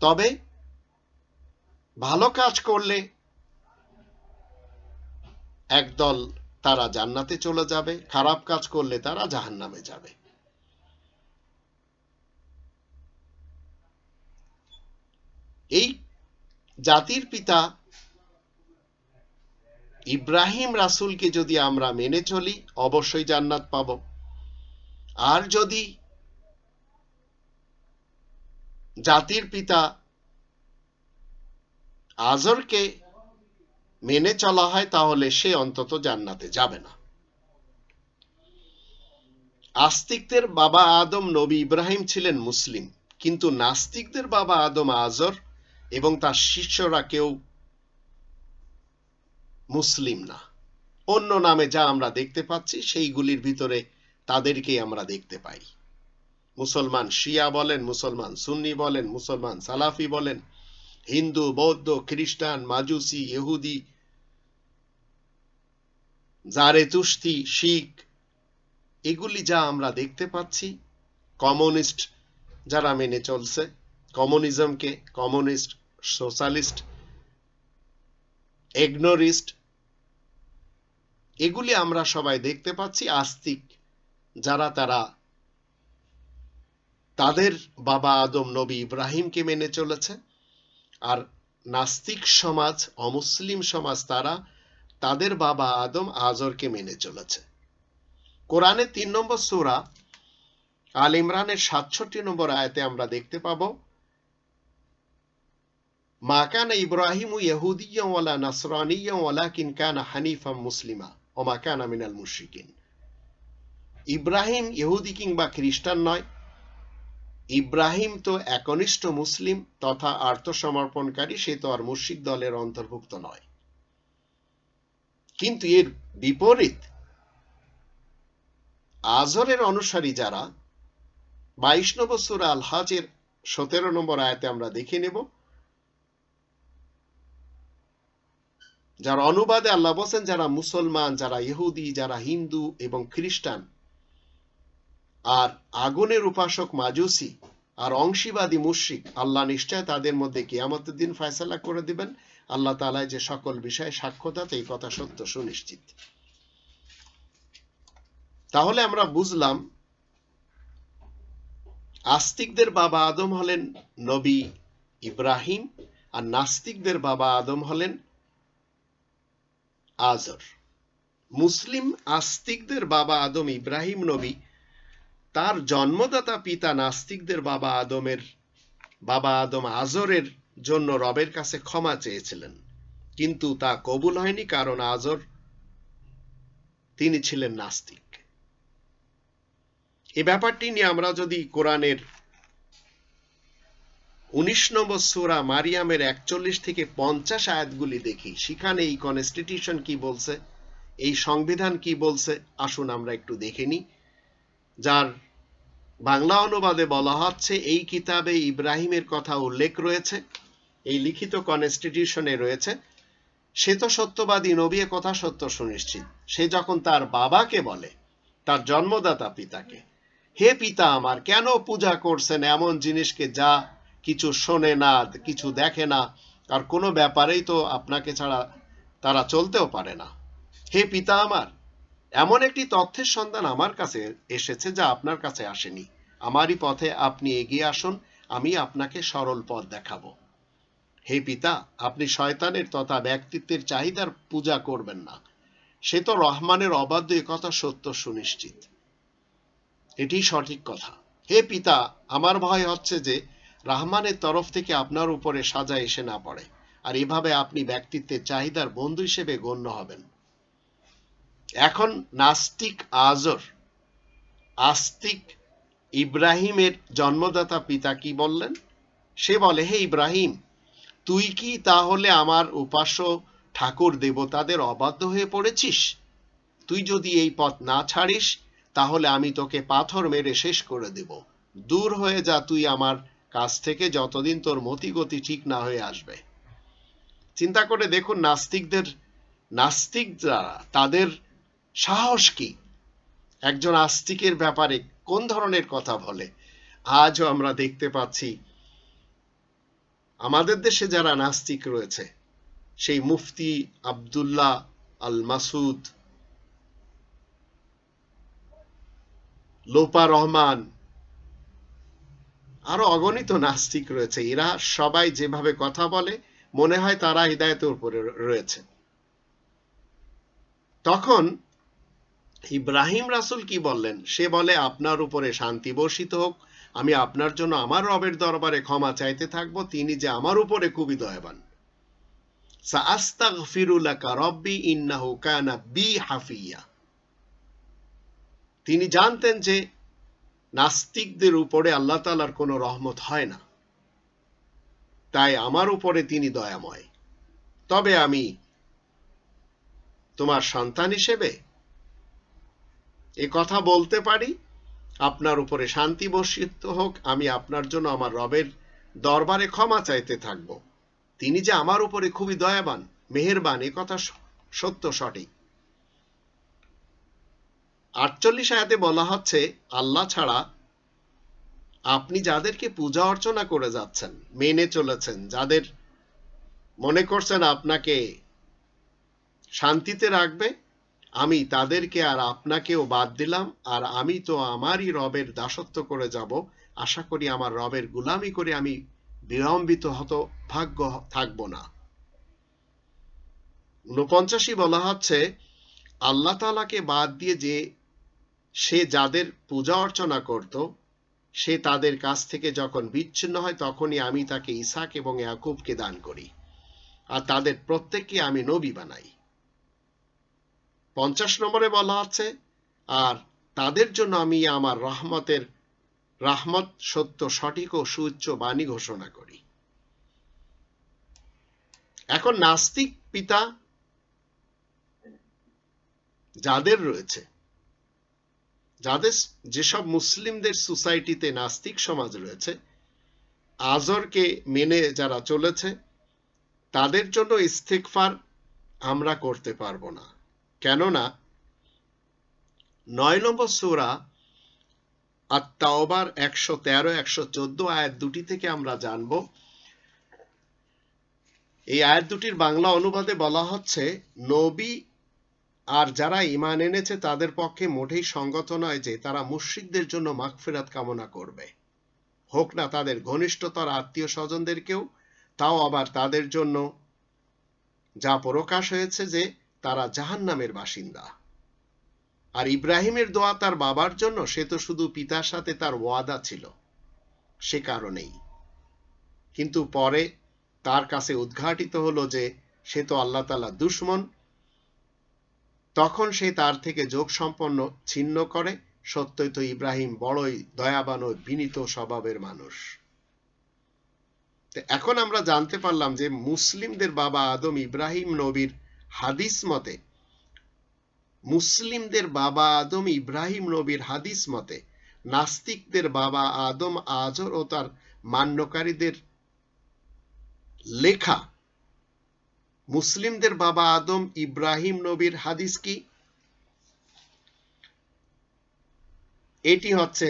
তবে ভালো কাজ করলে একদল তারা জান্নাতে চলে যাবে, খারাপ কাজ করলে তারা জাহান্নামে যাবে। এই জাতির পিতা ইব্রাহিম রাসূলকে যদি আমরা মেনে চলি, অবশ্যই জান্নাত পাব। আর যদি জাতির পিতা আজরকে মেনে চলা হয়, তাহলে সে অন্তত জান্নাতে যাবে না। আস্তিকদের বাবা আদম নবী ইব্রাহিম ছিলেন মুসলিম, কিন্তু নাস্তিকদের বাবা আদম আজর এবং তার শিষ্যরা কেউ মুসলিম না। অন্য নামে যা আমরা দেখতে পাচ্ছি সেইগুলির ভিতরে তাদেরকেই আমরা দেখতে পাই। মুসলমান শিয়া বলেন, মুসলমান সুন্নি বলেন, মুসলমান সালাফি বলেন, হিন্দু, বৌদ্ধ, খ্রিস্টান, মাজুসি, ইহুদি, জারেতুস্তি, শিখ, এগুলি যা আমরা দেখতে পাচ্ছি, কমিউনিস্ট যারা মেনে চলছে কমিউনিজমকে, কমিউনিস্ট, সোশ্যালিস্ট, এগনোরিস্ট, এগুলি আমরা সবাই দেখতে পাচ্ছি। আস্তিক যারা, তারা তাদের বাবা আদম নবী ইব্রাহিমকে মেনে চলেছে। আর নাস্তিক সমাজ, অমুসলিম সমাজ, তারা তাদের বাবা আদম আজরকে মেনে চলেছে। কোরআনের 3 নম্বর সূরা আল ইমরানের 67 নম্বর আয়াতে আমরা দেখতে পাব, মা কানা ইব্রাহিমু ইয়াহুদিয়্যান ওয়ালা নাসরানিয়্যান ওয়ালাকিন কানা হানিফাম মুসলিমা ওয়া মা কানা মিনাল মুশরিকিন। ইব্রাহিম ইহুদি কিংবা খ্রিস্টান নয়, ইব্রাহিম তো একনিষ্ঠ মুসলিম তথা আত্মসমর্পণকারী, সে তো আর মুশরিক দলের অন্তর্ভুক্ত নয়। কিন্তু এর বিপরীত আজরের অনুসারী যারা, 22 নম্বর সূরা আল হজের 17 নম্বর আয়াতে আমরা দেখে নেব, যার অনুবাদে আল্লাহ বলেন, যারা মুসলমান, যারা ইহুদি, যারা হিন্দু এবং খ্রিস্টান, আর আগুনের উপাসক মাজুসি আর অংশীবাদী মুশরিক, আল্লাহ নিশ্চয় তাদের মধ্যে কিয়ামতের দিন ফয়সালা করে দিবেন। আল্লাহ তাআলা যে সকল বিষয়ে সাক্ষ্যদাতা, এই কথা সত্য সুনিশ্চিত। তাহলে আমরা বুঝলাম আস্তিকদের বাবা আদম হলেন নবী ইব্রাহিম, আর নাস্তিকদের বাবা আদম হলেন আজর। মুসলিম আস্তিকদের বাবা আদম ইব্রাহিম নবী, তার জন্মদাতা পিতা নাস্তিকদের বাবা আদম আজরের জন্য রবের কাছে ক্ষমা চেয়েছিলেন, কিন্তু তা কবুল হয়নি, কারণ আজর তিনি ছিলেন নাস্তিক। এই ব্যাপারটি নিয়ে আমরা যদি কোরআনের 19 নম্বর সূরা মারিয়ামের 41 থেকে 50 আয়াতগুলি দেখি, সেখানে এই কনস্টিটিউশন কি বলছে, এই সংবিধান কি বলছে, আসুন আমরা একটু দেখে নিই। যার বাংলা অনুবাদে বলা হচ্ছে, এই কিতাবে ইব্রাহিমের কথা উল্লেখ রয়েছে, এই লিখিত কনস্টিটিউশনে রয়েছে, সে তো সত্যবাদী নবী, এ কথা সত্য সুনিশ্চিত। সে যখন তার বাবাকে বলে, তার জন্মদাতা পিতাকে, হে পিতা আমার, কেন পূজা করছেন এমন জিনিসকে যা কিছু শোনে না, কিছু দেখে না, আর কোনো ব্যাপারেই তো আপনাকে ছাড়া তারা চলতেও পারে না। হে পিতা আমার, এমন একটি তথ্যের সন্ধান আমার কাছে এসেছে যা আপনার কাছে আসেনি। আমারই পথে আপনি এগিয়ে আসুন, আমি আপনাকে সরল পথ দেখাবো। হে পিতা, আপনি শয়তানের তথা ব্যক্তিত্বের চাহিদার পূজা করবেন না। সে তো রহমানের অবাধ্য, এ কথা সত্য সুনিশ্চিত। এটি সঠিক কথা। হে পিতা, আমার ভয় হচ্ছে যে রহমানের তরফ থেকে আপনার উপরে সাজা এসে না পড়ে, আর এভাবে আপনি ব্যক্তিত্বের চাহিদার বন্ধু হিসেবে গণ্য হবেন। এখন নাস্তিক আজর আস্তিক ইব্রাহিমের জন্মদাতা পিতা কি বললেন? সে বলে, হে ইব্রাহিম, তুই কি তাহলে আমার উপাস্য ঠাকুর দেবতাদের অবাধ্য হয়ে পড়েছিস? তুই যদি এই পথ না ছাড়িস, তাহলে আমি তোকে পাথর মেরে শেষ করে দেব। দূর হয়ে যা তুই আমার কাছ থেকে, যতদিন তোর মতিগতি ঠিক না হয়ে আসবে। চিন্তা করে দেখুন, নাস্তিকরা তাদের সাহস কি? একজন আস্তিকের ব্যাপারে কোন ধরনের কথা বলে। আজও আমরা দেখতে পাচ্ছি আমাদের দেশে যারা নাস্তিক রয়েছে, সেই মুফতি আব্দুল্লাহ আল মাসুদ, লোপা রহমান, আরো অগণিত নাস্তিক রয়েছে। এরা সবাই যেভাবে কথা বলে, মনে হয় তারা হিদায়াতের উপরে রয়েছে। তখন ইব্রাহিম রাসূল কি বললেন? সে বলে, আপনার উপরে শান্তি বর্ষিত হোক, আমি আপনার জন্য আমার রবের দরবারে ক্ষমা চাইতে থাকবো, তিনি যে আমার উপরে খুবই দয়াবান। সাআস্তাগফিরু লাকা রব্বি ইন্নাহু কানা বি হাফিয়া। তিনি জানতেন যে নাস্তিকদের উপরে আল্লাহ তাআলার কোনো রহমত হয় না, তাই আমার উপরে তিনি দয়াময়। তবে আমি তোমার সন্তান হিসেবে এ কথা বলতে পারি, আপনার উপরে শান্তি বর্ষিত হোক, আমি আপনার জন্য আমার রবের দরবারে ক্ষমা চাইতে থাকব, তিনি যে আমার উপরে খুবই দয়াবান, মেহেরবান। এ কথা সত্য, সঠিক। 48 আয়াতে বলা হচ্ছে, আল্লাহ ছাড়া আপনি যাদেরকে পূজা অর্চনা করে যাচ্ছেন, মেনে চলেছেন, যাদের মনে করছেন আপনাকে শান্তিতে রাখবে, আমি তাদেরকে আর আপনাকেও বাদ দিলাম, আর আমি তো আমারই রবের দাসত্ব করে যাব। আশা করি আমার রবের গুলামি করে আমি বিলম্বিত হতভাগ্য থাকব না। 49 বলা হচ্ছে, আল্লাহ তাআলাকে বাদ দিয়ে সে যাদের পূজা অর্চনা করত, সে তাদের কাছ থেকে যখন বিচ্ছিন্ন হয়, তখনই আমি তাকে ইসাক এবং ইয়াকুবকে দান করি, আর তাদের প্রত্যেককে আমি নবী বানাই। 50 নম্বরে বলা হচ্ছে, আর তাদের জন্য আমি আমার রাহমত সত্য, সঠিক ও সুউচ্চ বাণী ঘোষণা করি। এখন নাস্তিক পিতা যাদের রয়েছে, যেসব মুসলিমদের সোসাইটিতে নাস্তিক সমাজ রয়েছে, আজরকে মেনে যারা চলেছে, তাদের জন্য ইস্তিগফার আমরা করতে পারবো না। কেননা 9 নম্বর সূরা আত-তাওবার 113-114 আয়াত দুটি থেকে আমরা জানব। এই আয়াত দুটির বাংলা অনুবাদে বলা হচ্ছে, নবী আর যারা ঈমান এনেছে তাদের পক্ষে মোটেই সঙ্গত নয় যে তারা মুশরিকদের জন্য মাগফিরাত কামনা করবে, হোক না তাদের ঘনিষ্ঠতর আত্মীয় স্বজনদেরকেও, তাও আবার তাদের জন্য যা প্রকাশ হয়েছে যে তারা জাহান্নামের বাসিন্দা। আর ইব্রাহিমের দোয়া তার বাবার জন্য, সে তো শুধু পিতার সাথে তার ওয়াদা ছিল, সে কারণেই। কিন্তু পরে তার কাছে উদ্ঘাটিত হলো যে সে তো আল্লাহ তাআলা দুশমন, তখন সে তার থেকে যোগ সম্পন্ন ছিন্ন করে। সত্যই তো ইব্রাহিম বড়ই দয়াবান ও বিনীত স্বভাবের মানুষ। এখন আমরা জানতে পারলাম যে মুসলিমদের বাবা আদম ইব্রাহিম নবীর হাদিস মতে, নাস্তিকদের বাবা আদম আজর ও তার মান্যকারীদের লেখা মুসলিমদের বাবা আদম ইব্রাহিম নবীর হাদিস কি? এটি হচ্ছে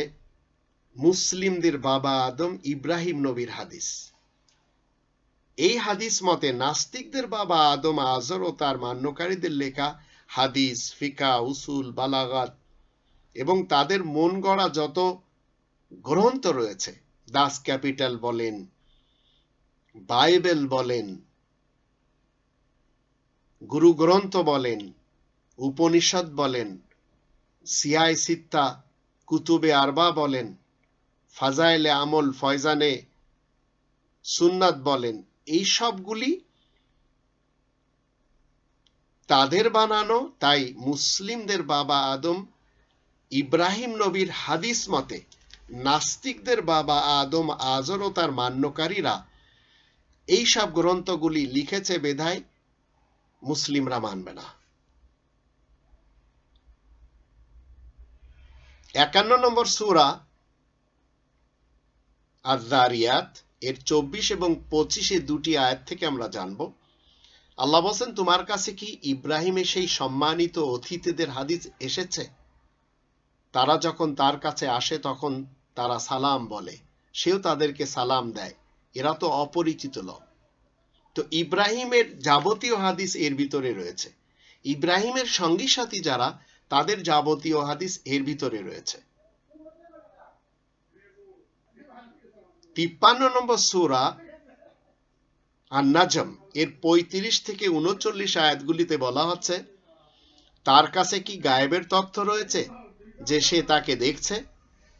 মুসলিমদের বাবা আদম ইব্রাহিম নবীর হাদিস। এই হাদিস মতে নাস্তিকদের বাবা আদম আজর ও তার মান্যকারীদের লেখা হাদিস, ফিকা, উসুল, বালাগাত এবং তাদের মন গড়া যত গ্রন্থ রয়েছে, দাস ক্যাপিটাল বলেন, বাইবেল বলেন, গুরু গ্রন্থ বলেন, উপনিষদ বলেন, সিয়াই সিত্তা, কুতুবে আরবা বলেন, ফাজাইলে আমল, ফয়জানে সুন্নাত বলেন, এই সবগুলি তাদের বানানো। তাই মুসলিমদের বাবা আদম ইব্রাহিম নবীর হাদিস মতে নাস্তিকদের বাবা আদম আজর ও তার মান্যকারীরা এই সব গ্রন্থগুলি লিখেছে বেধায় মুসলিমরা মানবে না। 51 নম্বর সূরা আয-যারিয়াত এর 24 এবং 25 দুটি আয়াত থেকে আমরা জানব, আল্লাহ বলেন, তোমার কাছে কি ইব্রাহিমের সেই সম্মানিত অতিথিদের হাদিস এসেছে? তারা যখন তার কাছে আসে তখন তারা সালাম বলে, সেও তাদেরকে সালাম দেয়, এরা তো অপরিচিত লোক। তো ইব্রাহিমের যাবতীয় হাদিস এর ভিতরে রয়েছে। ইব্রাহিমের সঙ্গী সাথী যারা, তাদের যাবতীয় হাদিস এর ভিতরে রয়েছে। 53 নম্বর সূরা আন-নাজম এর 35 থেকে 39 আয়াতগুলিতে বলা হচ্ছে, তার কাছে কি গায়েবের তথ্য রয়েছে যে সে তাকে দেখছে?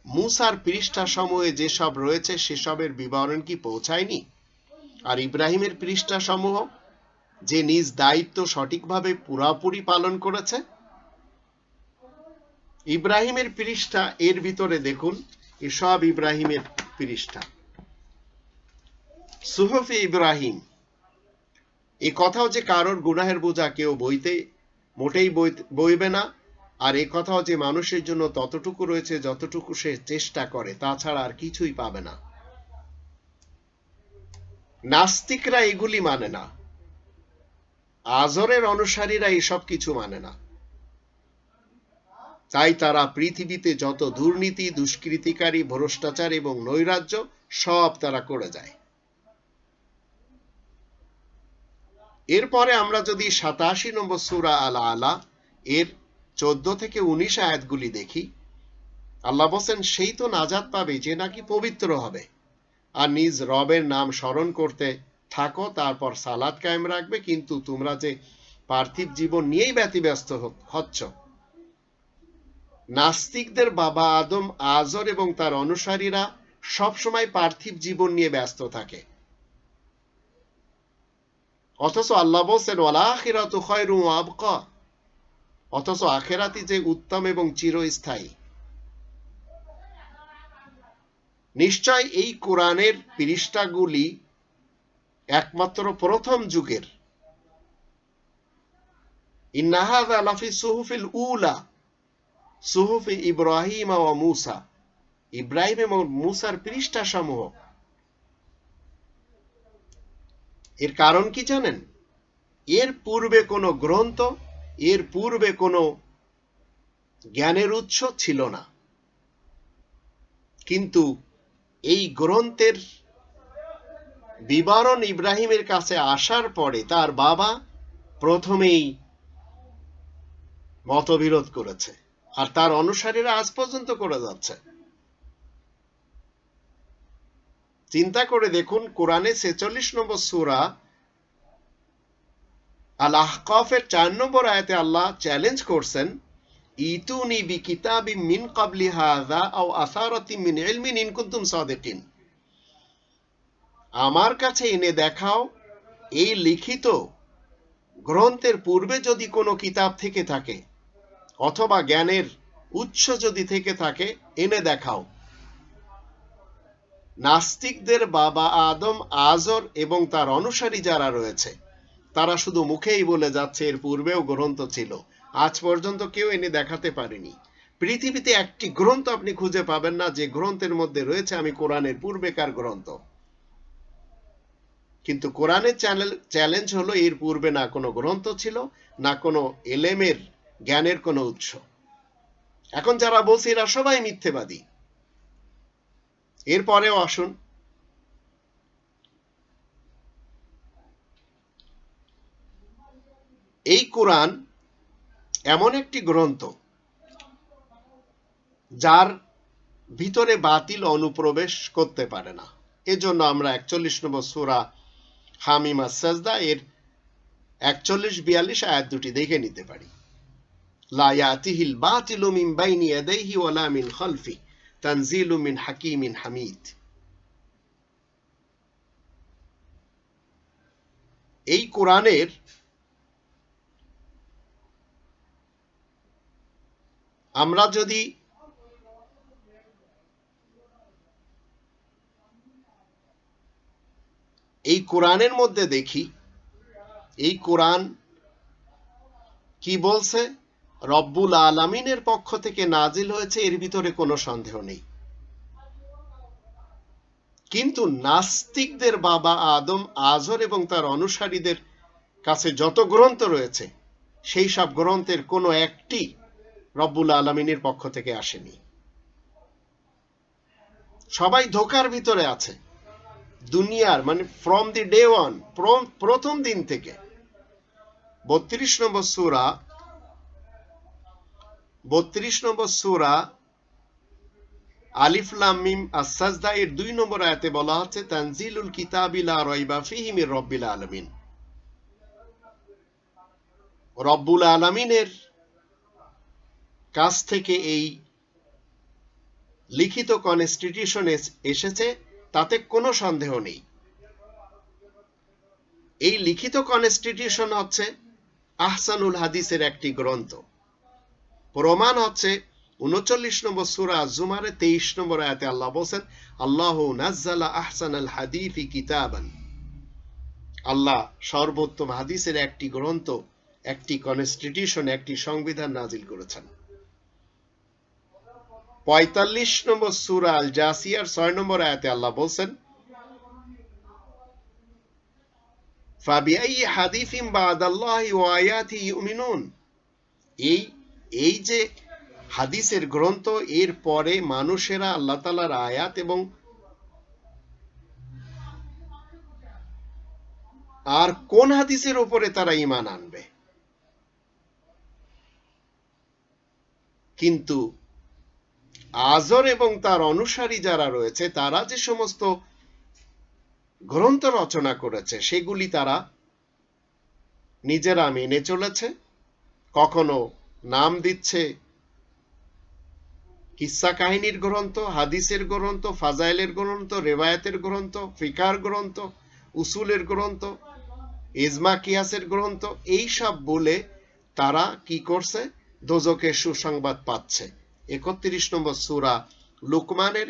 মুসার পৃষ্ঠা সমূহে যেসব রয়েছে সেসবের বিবরণ কি পৌঁছায়নি? আর ইব্রাহিমের পৃষ্ঠা সমূহ যে নিজ দায়িত্ব সঠিকভাবে পুরাপুরি পালন করেছে। ইব্রাহিমের পৃষ্ঠা এর ভিতরে দেখুন, এসব ইব্রাহিমের পৃষ্ঠা। সুহফে ইব্রাহিম, এ কথাও যে কারোর গুনাহের বোঝা কেউ মোটেই বইবে না, আর এ কথাও যে মানুষের জন্য ততটুকু রয়েছে যতটুকু সে চেষ্টা করে, তাছাড়া আর কিছুই পাবে না। নাস্তিকরা এগুলি মানে না, আজরের অনুসারীরা এসব কিছু মানে না। তাই তারা পৃথিবীতে যত দুর্নীতি, দুষ্কৃতিকারী, ভ্রষ্টাচার এবং নৈরাজ্য সব তারা করে যায়। এরপরে আমরা যদি 87 নম্বর সূরা আল আলা এর 14 থেকে 19 আয়াতগুলি দেখি, আল্লাহ বলেন, সেই তো নাজাত পাবে যে নাকি পবিত্র হবে আর নিজ রবের নাম স্মরণ করতে থাকো, তারপর সালাত কায়েম রাখবে। কিন্তু তোমরা যে পার্থিব জীবন নিয়েই ব্যতিব্যস্ত হচ্ছ। নাস্তিকদের বাবা আদম আজর এবং তার অনুসারীরা সবসময় পার্থিব জীবন নিয়ে ব্যস্ত থাকে, অথচ আল্লাহ বলেন, ওয়াল আখিরাতু খায়রুন ওয়া আবকা, অথচ আখিরাতই যে উত্তম এবং চিরস্থায়ী। নিশ্চয় এই কোরআনের পৃষ্ঠাগুলি একমাত্র প্রথম যুগের। ইন্না হাযা লাফি সুহুফিল উলা সুহুফি ইব্রাহিম ওয়া মূসা, ইব্রাহিম এবং মূসার পৃষ্ঠা সমূহ। এর কারণ কি জানেন? এর পূর্বে কোনো গ্রন্থ, এর পূর্বে কোনো জ্ঞানের উৎস ছিল না, কিন্তু এই গ্রন্থের বিবরণ ইব্রাহিমের কাছে আসার পরে তার বাবা প্রথমেই মতবিরোধ করেছে, আর তার অনুসারীরা আজ পর্যন্ত করে যাচ্ছে। চিন্তা করে দেখুন, কোরআনে 46 নম্বর সূরা আল আহকাফের 4 নম্বর আয়াতে আল্লাহ চ্যালেঞ্জ করছেন, ইতুনি বিকিতাবিম মিন ক্বাবলি হাযা আও আসারাতিম মিন ইলমিন ইন কুনতুম সাদিকিন, আমার কাছে এনে দেখাও এই লিখিত গ্রন্থের পূর্বে যদি কোনো কিতাব থেকে থাকে, অথবা জ্ঞানের উৎস যদি থেকে থাকে, এনে দেখাও। নাস্তিকদের বাবা আদম আজর এবং তার অনুসারী যারা রয়েছে, তারা শুধু মুখেই বলে যাচ্ছে এর পূর্বেও গ্রন্থ ছিল, আজ পর্যন্ত কেউ এনে দেখাতে পারেনি। পৃথিবীতে একটি গ্রন্থ আপনি খুঁজে পাবেন না যে গ্রন্থের মধ্যে রয়েছে আমি কোরআনের পূর্বেকার গ্রন্থ। কিন্তু কোরআনের চ্যালেঞ্জ হলো, এর পূর্বে না কোনো গ্রন্থ ছিল, না কোনো এলেমের জ্ঞানের কোনো উৎস। এখন যারা বলছে এরা সবাই মিথ্যেবাদী। এরপরেও আসুন, এই কোরআন এমন একটি গ্রন্থ যার ভিতরে বাতিল অনুপ্রবেশ করতে পারে না। এজন্য আমরা 41 নম্বর সূরা হামিম আস-সাজদা এর 41-42 আয়াত দুটি দেখে নিতে পারি। লা ইয়াতিহিল বাতিলু মিন বাইনি ইয়াদাইহি ওয়ালা মিন খালফি তানজিলু মিন হাকিমিন হামিদ। এই কোরআনের আমরা যদি এই কোরআনের মধ্যে দেখি, এই কোরআন কি বলছে? রব্বুল আলামিনের পক্ষ থেকে নাজিল হয়েছে, এর ভিতরে কোনো সন্দেহ নেই। কিন্তু নাস্তিকদের বাবা আদম, আজর এবং তার অনুসারীদের কাছে যত গ্রন্থ রয়েছে, সেই সব গ্রন্থের কোনো একটি রব্বুল আলামিনের পক্ষ থেকে আসেনি। সবাই ধোকার ভিতরে আছে দুনিয়ার, মানে ফ্রম দি ডে ওয়ান, প্রথম দিন থেকে। 32 নম্বর সূরা আলিফ লাম মিম আস-সাজদা এর 2 নম্বর আয়াতে বলা হচ্ছে তানজিলুল কিতাবি লা রাইবা ফীহি মির রাব্বিল আলামিন। রব্বুল আলামিনের কাছ থেকে এই লিখিত কনস্টিটিউশন এসেছে, তাতে কোনো সন্দেহ নেই। এই লিখিত কনস্টিটিউশন হচ্ছে আহসানুল হাদিসের একটি গ্রন্থ। প্রমাণ হচ্ছে 39 নম্বর সূরা আজ-জুমারে 23 নম্বর আয়াতে আল্লাহ বলেন, আল্লাহু নাজ্জালা আহসানাল হাদিসি কিতাবান। আল্লাহ সর্বোত্তম হাদিসের একটি গ্রন্থ, একটি কনস্টিটিউশন, একটি সংবিধান নাজিল করেছেন। 45 নম্বর সূরা আল জাসিয়ার 6 নম্বর আয়াতে আল্লাহ বলেন, ফাবিআইয়ি হাদিসিন বাদাল্লাহি ওয়া আয়াতিহি ইউমিনুন। এই যে হাদিসের গ্রন্থ, এর পরে মানুষেরা আল্লাহ তাআলার আয়াত এবং আর কোন হাদিসের উপরে তারা ঈমান আনবে? কিন্তু আজর এবং তার অনুসারী যারা রয়েছে, তারা যে সমস্ত গ্রন্থ রচনা করেছে, সেগুলি তারা নিজেরা মেনে চলেছে। কখনো নাম দিচ্ছে কিসসা কাহিনীর গ্রন্থ, হাদিসের গ্রন্থ, ফাজাইলের গ্রন্থ, রেওয়ায়াতের গ্রন্থ, ফিকার গ্রন্থ, উসুলের গ্রন্থ, ইজমা কিয়াসের গ্রন্থ, এই সব বলে তারা কি করছে? দোজখের সুসংবাদ পাচ্ছে। 31 নম্বর সূরা লুকমানের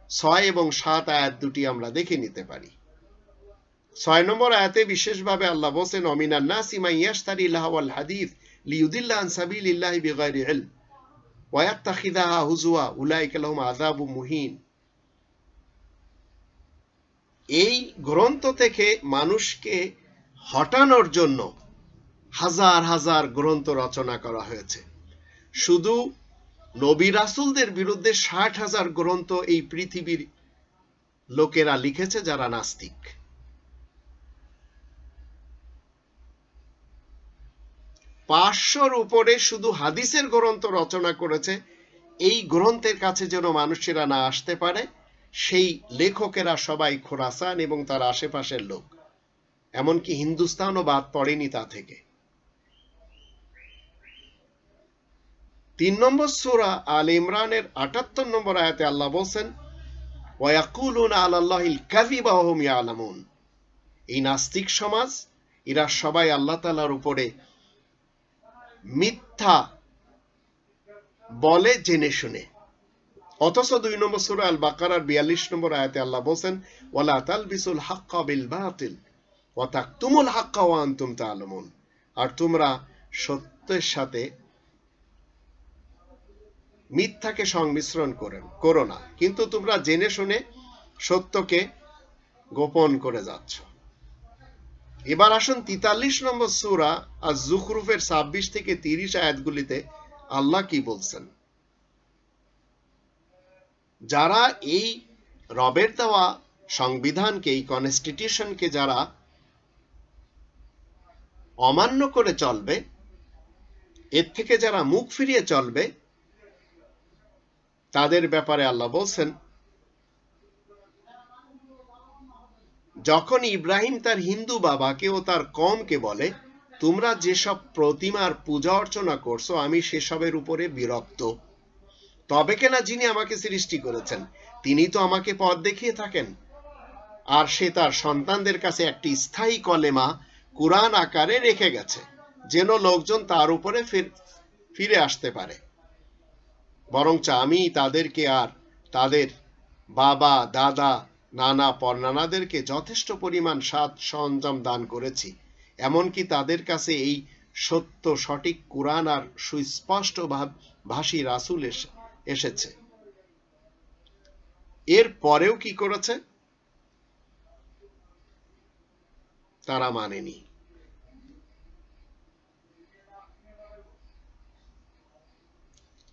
6 এবং 7 আয়াত দুটি আমরা দেখে নিতে পারি। 6 নম্বর আয়াতে বিশেষভাবে আল্লাহ বলেন, অমিনান নাসি মান ইয়াশতারি লাহওয়াল হাদিস লিইউদিল্লা আন সাবিলিল্লাহি বিগাইরি ইলম ওয়া ইয়াত্তাখিযাহা হুজুয়া উলাইকা লাহুম আযাবুম মুহিন। এই গ্রন্থ থেকে মানুষকে হটানোর জন্য হাজার হাজার গ্রন্থ রচনা করা হয়েছে। শুধু নবী রাসূলদের বিরুদ্ধে 60,000 গ্রন্থ এই পৃথিবীর লোকেরা লিখেছে যারা নাস্তিক। 500-র উপরে শুধু হাদিসের গ্রন্থ রচনা করেছে। এই গ্রন্থের কাছে যেন মানুষেরা না আসতে পারে, সেই লেখকেরা সবাই খোরাসান এবং তার আশেপাশের লোক, এমনকি হিন্দুস্তানও বাদ পড়েনি তা থেকে। 3 নম্বর সূরা আল ইমরানের 78 নম্বর আয়াতে আল্লাহ বলেন, ওয়া ইয়াকুলুনা আলাল্লাহিল কাযিবা ওয়া হুম ইয়ালামুন। এই নাস্তিক সমাজ, এরা সবাই আল্লাহ তাআলার উপরে মিথ্যা বলে জেনে শুনে। অথচ 2 নম্বর সূরা আল বাকারার 42 নম্বর আয়াতে আল্লাহ বলেন, ওয়ালা তালবিসুল হাক্কা বিল বাতিল ওয়া তাকতুমুল হাক্কা ওয়া আনতুম তা'লামুন। আর তোমরা সত্যের সাথে মিথ্যাকে সংমিশ্রণ করো না, কিন্তু তোমরা জেনে শুনে সত্যকে গোপন করে যাচ্ছ। এবার আসুন 43 নম্বর সূরা আজ-জুখরুফের 26 থেকে 30 আয়াতগুলিতে আল্লাহ কি বলছেন। যারা এই রবের দেওয়া সংবিধানকে, এই কনস্টিটিউশনকে যারা অমান্য করে চলবে, এর থেকে যারা মুখ ফিরিয়ে চলবে, তাদের ব্যাপারে আল্লাহ বলছেন যখন ইব্রাহিম তার হিন্দু বাবাকে ও তার কওমকে বলে, তোমরা যেসব প্রতিমার পূজা অর্চনা করছো আমি সেসবের উপরে বিরক্ত, তবে কেনা যিনি আমাকে সৃষ্টি করেছেন তিনি তো আমাকে পথ দেখিয়ে থাকেন, আর সে তার সন্তানদের কাছে একটি স্থায়ী কলেমা কুরআন আকারে রেখে গেছে, যেন লোকজন তার উপরে ফিরে আসতে পারে। বরঞ্চ আমি তাদেরকে আর তাদের বাবা, দাদা, নানা, পরনানাদেরকে যথেষ্ট পরিমাণ সাজ সরঞ্জাম দান করেছি, এমনকি তাদের কাছে এই সত্য সঠিক কুরআন আর সুস্পষ্ট ভাষী রাসূল এসেছে। এর পরেও কি করেছে? তারা মানেনি।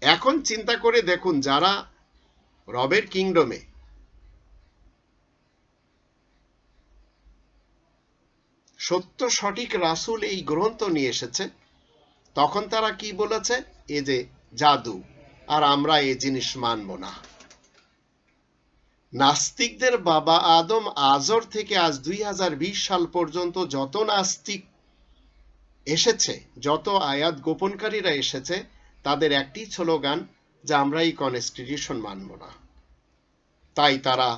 এখন চিন্তা করে দেখুন, যারা রবের কিংডমে সত্য সঠিক রাসূল এই গ্রন্থ নিয়ে এসেছে, তখন তারা কি বলেছে? এ যে জাদু, আর আমরা এই জিনিস মানব না। নাস্তিকদের বাবা আদম আজর থেকে আজ 2020 সাল পর্যন্ত যত নাস্তিক এসেছে, যত আয়াত গোপনকারীরা এসেছে, তাদের একটি স্লোগান যে আমরা এই কনস্টিটিউশন মানব না। তাই তারা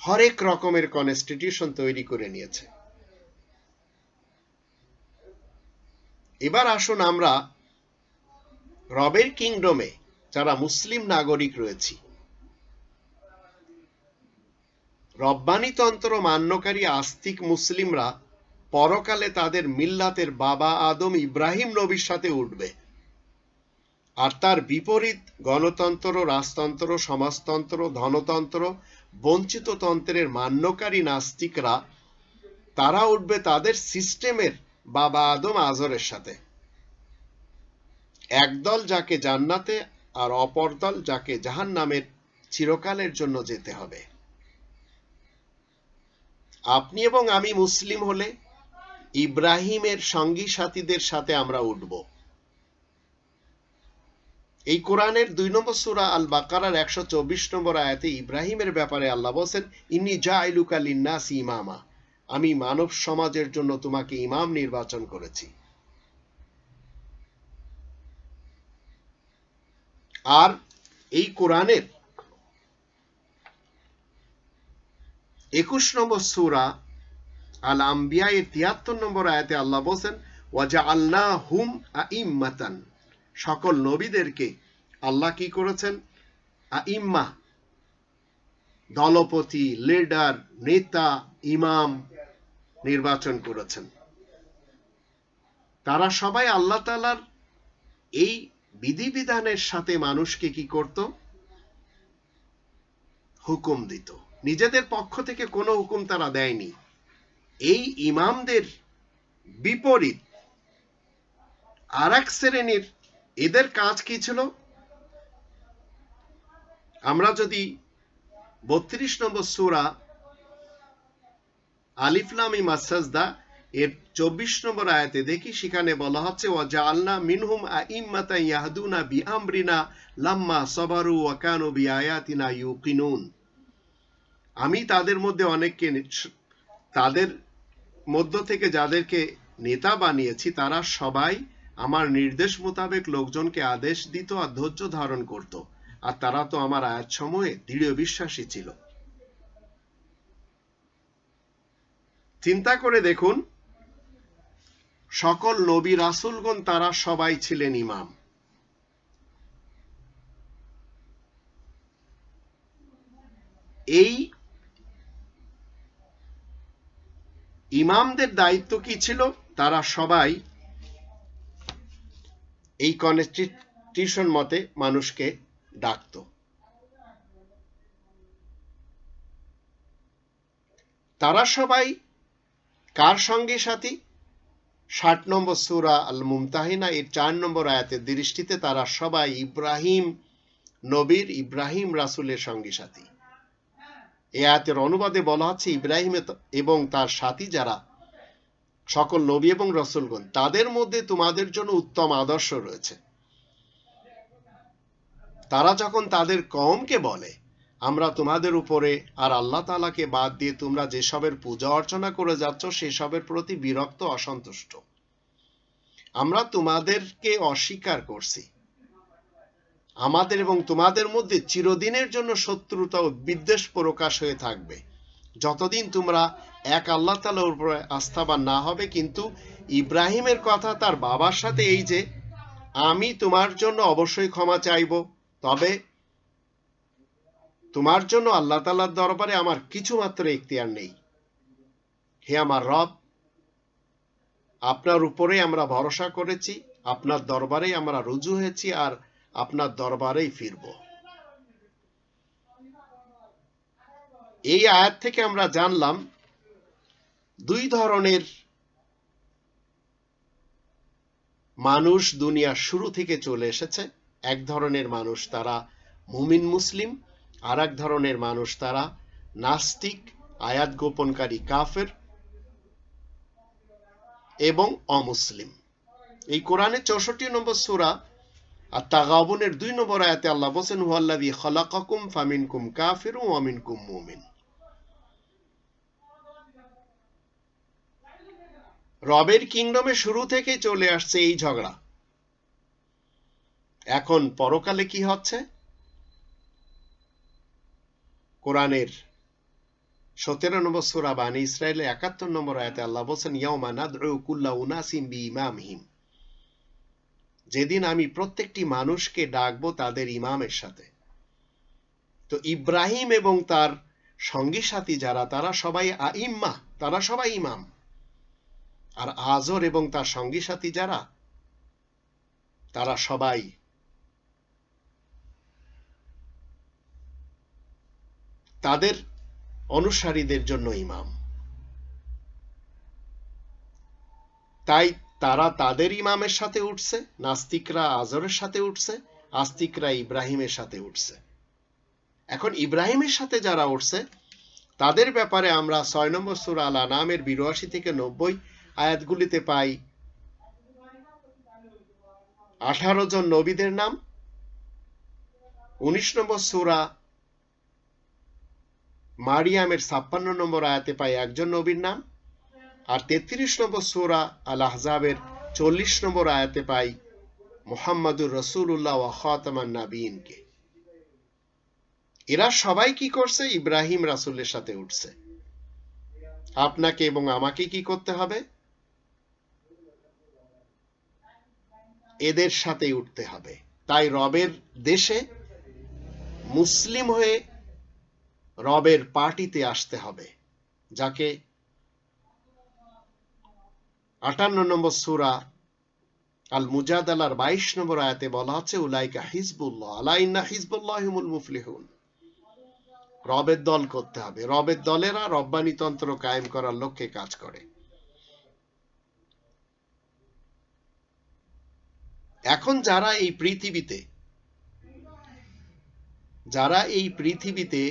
হরেক রকমের কনস্টিটিউশন তৈরি করে নিয়েছে। এবার আসুন আমরা রবের কিংডমে যারা মুসলিম নাগরিক রয়েছি, রব্বানীতন্ত্র মান্যকারী আস্তিক মুসলিমরা পরকালে তাদের মিল্লাতের বাবা আদম ইব্রাহিম নবীর সাথে উঠবে, আর তার বিপরীত গণতন্ত্র, রাজতন্ত্র, সমাজতন্ত্র, ধনতন্ত্র, বঞ্চিত তন্ত্রের মান্যকারী নাস্তিকরা তারা উঠবে তাদের সিস্টেমের বাবা আদম আজরের সাথে। একদল যাকে জান্নাতে আর অপর দল যাকে জাহান্নামের চিরকালের জন্য যেতে হবে। আপনি এবং আমি মুসলিম হলে ইব্রাহিমের সঙ্গী সাথীদের সাথে আমরা উঠব। এই কোরআনের 2 নম্বর সূরা আল বাকারার 124 নম্বর আয়াতে ইব্রাহিমের ব্যাপারে আল্লাহ বলেন, ইন্নী জাইলুকা লিন্নাসি ইমামা, আমি মানব সমাজের জন্য তোমাকে ইমাম নির্বাচন করেছি। আর এই কোরআনের 21 নম্বর সূরা আল আম্বিয়া এর 73 নম্বর আয়াতে আল্লাহ বলেন, ওয়াজআলনাহুম আইম্মাতান, সকল নবীদেরকে আল্লাহ কি করেছেন? আইম্মা, দলপতি, লিডার, নেতা, ইমাম নির্বাচন করেছেন। তারা সবাই আল্লাহ তাআলার এই বিধিবিধানের সাথে মানুষকে কি করত? হুকুম দিত। নিজেদের পক্ষ থেকে কোনো হুকুম তারা দেয়নি। এই ইমামদের বিপরীত আরেক শ্রেণীর, এদের কাজ কি ছিল? আমরা যদি 32 নম্বর সূরা আলিফ লাম মিম আস-সাজদা এর 24 নম্বর আয়াতে দেখি, সেখানে বলা হচ্ছে, ওয়াজআলনা মিনহুম আইম্মাতান ইয়াহদুনা বিআমরিনা লাম্মা সাবারু ওয়া কানু বিআয়াতিনা ইউকিনুন, আমি তাদের মধ্যে অনেককে, তাদের মধ্য থেকে যাদেরকে নেতা বানিয়েছি, তারা সবাই আমার নির্দেশ মোতাবেক লোকজনকে আদেশ দিত আর ধৈর্য ধারণ করত, আর তারা তো আমার আয়াতসমূহে দৃঢ় বিশ্বাসী ছিল। চিন্তা করে দেখুন, সকল নবী রাসূলগণ তারা সবাই ছিলেন ইমাম। এই ইমামদের দায়িত্ব কি ছিল? তারা সবাই এই কনস্টিটিউশন মতে মানুষকে ডাকত। তারা সবাই কার সঙ্গে সাথী? 60 নম্বর সূরা আল মুমতাহিনা এর 4 নম্বর আয়াতের দৃষ্টিতে তারা সবাই ইব্রাহিম নবীর, ইব্রাহিম রাসূলের সঙ্গী সাথী। এই আয়াতের অনুবাদে বলা হচ্ছে, ইব্রাহিম এবং তার সাথী যারা সকল নবী এবং রাসূলগণ, তাদের মধ্যে তোমাদের জন্য উত্তম আদর্শ রয়েছে। তারা যখন তাদের কওমকে বলে আমরা তোমাদের উপরে আর আল্লাহ তাআলাকে বাদ দিয়ে তোমরা যেসবের পূজা অর্চনা করে যাচ্ছ সেসবের প্রতি বিরক্ত অসন্তুষ্ট। আমরা তোমাদেরকে অস্বীকার করছি। আমাদের এবং তোমাদের মধ্যে চিরদিনের জন্য শত্রুতা ও বিদ্বেষ প্রকাশ হয়ে থাকবে যতদিন তোমরা এক আল্লাহ তাআলার উপরে আস্থাবান না হবে। কিন্তু ইব্রাহিমের কথা তার বাবার সাথে এই যে, আমি তোমার জন্য অবশ্যই ক্ষমা চাইব, তবে তোমার জন্য আল্লাহ তাআলার দরবারে আমার কিছুমাত্র এখতিয়ার নেই। হে আমার রব, আপনার উপরেই আমরা ভরসা করেছি, আপনার দরবারেই আমরা রুজু হয়েছি আর আপনার দরবারেই ফিরব। এই আয়াত থেকে আমরা জানলাম দুই ধরনের মানুষ দুনিয়ার শুরু থেকে চলে এসেছে। এক ধরনের মানুষ তারা মুমিন মুসলিম, আর এক ধরনের মানুষ তারা নাস্তিক, আয়াত গোপনকারী কাফের এবং অমুসলিম। এই কোরআনের 64 নম্বর সূরা আত-তাগাবুনের 2 নম্বর আয়াতে আল্লাহ বলেন, হুয়াল্লাযী খালাকাকুম ফামিনকুম কাফিরুন ওয়া মিনকুম মুমিন। রবের কিংডমে শুরু থেকে চলে আসছে এই ঝগড়া। এখন পরকালে কি হচ্ছে? কোরআনের 17 নম্বর সূরা বানী ইসরাঈলের 71 নম্বর আয়াতে আল্লাহ বলেন, ইয়াউমা নাদউ কুল্লা উনাসিম বিইমামহিম। যেদিন আমি প্রত্যেকটি মানুষকে ডাকবো তাদের ইমামের সাথে। তো ইব্রাহিম এবং তার সঙ্গী সাথী যারা, তারা সবাই আইম্মা, তারা সবাই ইমাম। আর আজর এবং তার সঙ্গী সাথী যারা, তারা সবাই তাদের অনুসারীদের জন্য ইমাম। তাই তারা তাদের ইমামের সাথে উঠছে, নাস্তিকরা আজরের সাথে উঠছে, আস্তিকরা ইব্রাহিমের সাথে উঠছে। এখন ইব্রাহিমের সাথে যারা উঠছে তাদের ব্যাপারে আমরা 6 নম্বর সূরা আল আনামের 82 থেকে 90 আয়াতগুলিতে পাই 18 জন নবীদের নাম। 19 নম্বর সূরা মারিয়ামের 56 নম্বর আয়াতে পাই একজন নবীর নাম। আর 33 নম্বর সূরা আল আহজাবের 40 নম্বর আয়াতে পাই মুহাম্মাদুর রাসূলুল্লাহ ওয়া খাতামান নাবিয়িনকে। এরা সবাই কি করছে? ইব্রাহিম রাসূলের সাথে উঠছে। আপনাকে এবং আমাকে কি করতে হবে? এদের সাথে উঠতে হবে। তাই রবের দেশে মুসলিম হয়ে রবের পার্টিতে আসতে হবে, যাকে 58 নম্বর সূরা আল মুজাদালার 22 নম্বর আয়াতে বলা হচ্ছে, উলাইকা হিজবুল্লাহ আলা ইন্না হিজবুল্লাহি হুমুল মুফলিহুন। রবের দল করতে হবে। রবের দলেরা রব্বানী তন্ত্র কায়েম করার লক্ষ্যে কাজ করে। এখন যারা এই পৃথিবীতে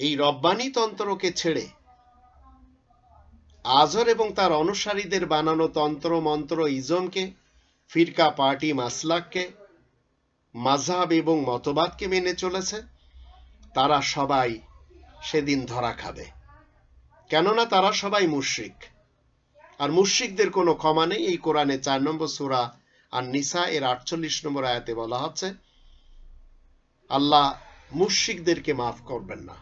এই রব্বানী তন্ত্রকে ছেড়ে আজর এবং তার অনুসারীদের বানানো তন্ত্র মন্ত্র ইজমকে, ফিরকা পার্টি মাসলাককে, মাযহাব এবং মতবাদকে মেনে চলেছে, তারা সবাই সেদিন ধরা খাবে। কেননা তারা সবাই মুশরিক। আর মুশরিকদের কোনো ক্ষমা নেই। এই কোরআনে 4 নম্বর সূরা আন-নিসা এর 48 নম্বর আয়াতে বলা হচ্ছে, আল্লাহ মুশরিকদেরকে মাফ করবেন না।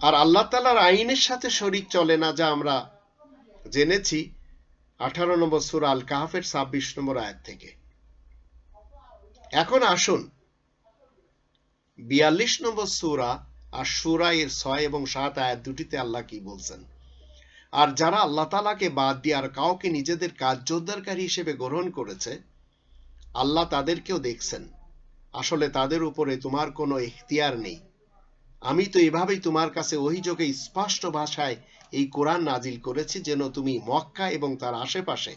আর আল্লাহ তাআলার আইনের সাথে শরীক চলে না, যা আমরা জেনেছি 18 নম্বর সূরা আল কাহফের 26 নম্বর আয়াত থেকে। এখন আসুন 42 নম্বর সূরা আশ-শূরা এর 6 এবং 7 আয়াত দুটিতে আল্লাহ কি বলছেন। আর যারা আল্লাহ তাআলাকে বাদ দিয়ে আর কাউকে নিজেদের কার্যোদ্ধারকারী হিসেবে গ্রহণ করেছে, আল্লাহ তাদেরকেও দেখছেন। আসলে তাদের উপরে তোমার কোনো ইখতিয়ার নেই। আমি তো এভাবেই তোমার কাছে ওহীযোগে স্পষ্ট ভাষায় এই কোরআন নাজিল করেছি, যেন তুমি মক্কা এবং তার আশেপাশে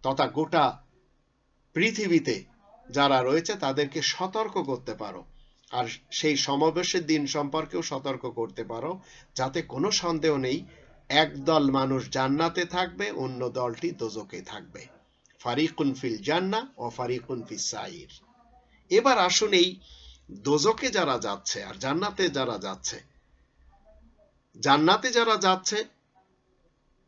তথা গোটা পৃথিবীতে যারা রয়েছে তাদেরকে সতর্ক করতে পারো, আর সেই সমাবেশের দিন সম্পর্কেও সতর্ক করতে পারো, যাতে কোনো সন্দেহ নেই একদল মানুষ জান্নাতে থাকবে, অন্য দলটি দোজখে থাকবে। ফারিকুন ফিল জান্নাহ ওয়া ফারিকুন ফিস সাইর। এবার আসুন এই দোজকে যারা যাচ্ছে আর জান্নাতে যারা যাচ্ছে, জান্নাতে যারা যাচ্ছে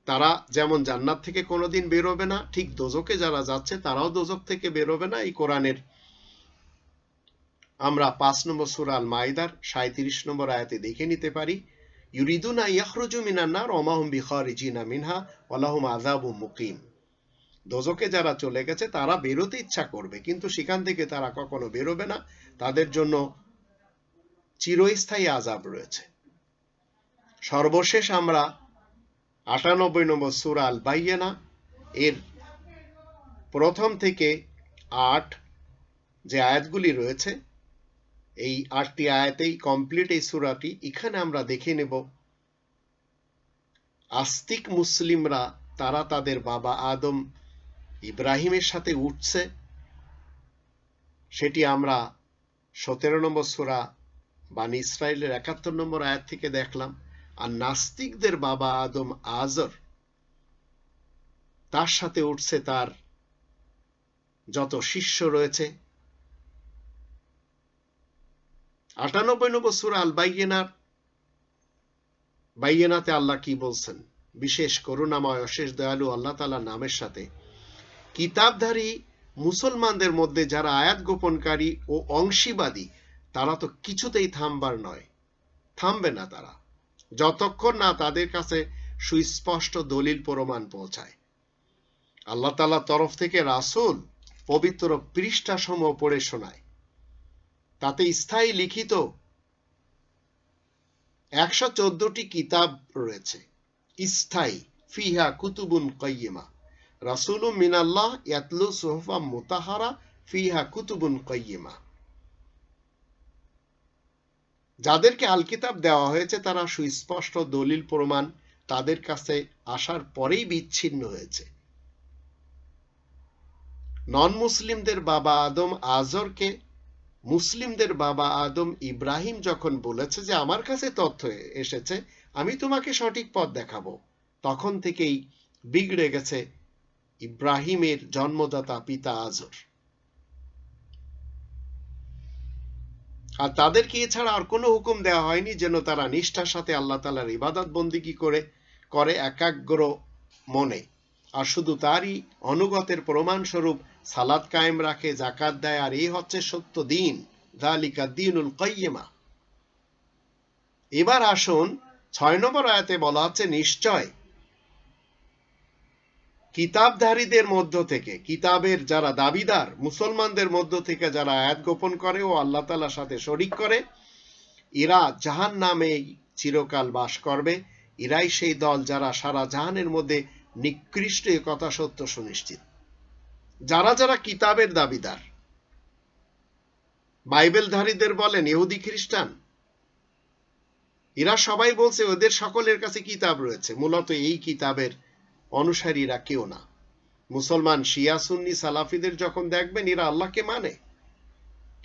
তারা যেমন জান্নাত থেকে কোনোদিন বেরোবে না, ঠিক দোজকে যারা যাচ্ছে তারাও দোজক থেকে বেরোবে না। এই কোরআনের আমরা 5 নম্বর সূরা আল মাইদার 37 নম্বর আয়াতে দেখে নিতে পারি, ইউরিদুনা ইয়াখরুজু মিনান নার ওয়া মা হুম বিখারিজিনা মিনহা ওয়া লাহুম আযাবুম মুকিম। দোজকে যারা চলে গেছে তারা বেরোতে ইচ্ছা করবে, কিন্তু সেখান থেকে তারা কখনো বেরোবে না, তাদের জন্য চিরস্থায়ী আযাব রয়েছে। সর্বশেষ আমরা 98 নম্বর সূরা আল বাইয়িনা এর প্রথম থেকে 8 যে আয়াতগুলি রয়েছে, এই 8টি আয়াতেই কমপ্লিট এই সূরাটি। এখানে আমরা দেখে নেব আস্তিক মুসলিমরা তারা তাদের বাবা আদম ইব্রাহিমের সাথে উঠছে, সেটি আমরা 17 নম্বর সূরা বানী ইসরাইলের 71 নম্বর আয়াত থেকে দেখলাম। আর নাস্তিকদের বাবা আদম আজর, তার সাথে উঠছে তার যত শিষ্য রয়েছে। 98 নম্বর সূরা আল বাইয়িনাতে আল্লাহ কি বলছেন? বিশেষ করুণাময় অশেষ দয়ালু আল্লাহ তাআলার নামের সাথে কিতাবধারী মুসলমানদের মধ্যে যারা আয়াত গোপনকারী ও অংশীবাদী, তারা তো কিছুতেই থামবে না তারা, যতক্ষণ না তাদের কাছে সুস্পষ্ট দলিল প্রমাণ পৌঁছায়। আল্লাহ তাআলার তরফ থেকে রাসূল পবিত্র পৃষ্ঠাসমূহ পড়ে শোনায়, তাতে স্থায়ী লিখিত 114টি কিতাব রয়েছে। স্থায়ী, ফিহা কুতুবুন কাইয়্যিমা, রাসূলুম মিনাল্লাহ ইয়াতলু সুহুফাম মুতাহহারা ফিহা কুতুবুন কাইয়্যিমা। যাদেরকে আল কিতাব দেওয়া হয়েছে তারা সুস্পষ্ট দলিল প্রমাণ তাদের কাছে আসার পরেই বিচ্ছিন্ন হয়েছে। নন মুসলিমদের বাবা আদম আজরকে মুসলিমদের বাবা আদম ইব্রাহিম যখন বলেছে যে আমার কাছে তথ্য এসেছে, আমি তোমাকে সঠিক পথ দেখাবো, তখন থেকেই বিগড়ে গেছে ইব্রাহিমের জন্মদাতা পিতা আজর। আর তাদেরকে এছাড়া আর কোনো হুকুম দেওয়া হয়নি যেন তারা নিষ্ঠার সাথে আল্লাহ তাআলার ইবাদত বন্দেগী করে একাগ্র মনে, আর শুধু তারই অনুগতের প্রমাণস্বরূপ সালাত কায়েম রাখে, যাকাত দেয়, আর এই হচ্ছে সত্য দিন, যালিকা দ্বীনুল কাইয়্যিমা। এবার আসুন 6 নম্বর আয়াতে বলা হচ্ছে, নিশ্চয় কিতাবধারীদের মধ্য থেকে, কিতাবের যারা দাবিদার মুসলমানদের মধ্য থেকে যারা আয়াত গোপন করে ও আল্লাহ তাআলার সাথে শরীক করে, এরা জাহান্নামে চিরকাল বাস করবে। এরাই সেই দল যারা সারা জাহানের মধ্যে নিকৃষ্ট, এ কথা সত্য সুনিশ্চিত। যারা যারা কিতাবের দাবিদার, বাইবেলধারীদের বলেন ইহুদি খ্রিস্টান, এরা সবাই বলছে ওদের সকলের কাছে কিতাব রয়েছে, মূলত এই কিতাবের অনুসারীরা কেউ না। মুসলমান শিয়া সুন্নি সালাফিদের যখন দেখবেন এরা আল্লাহকে মানে,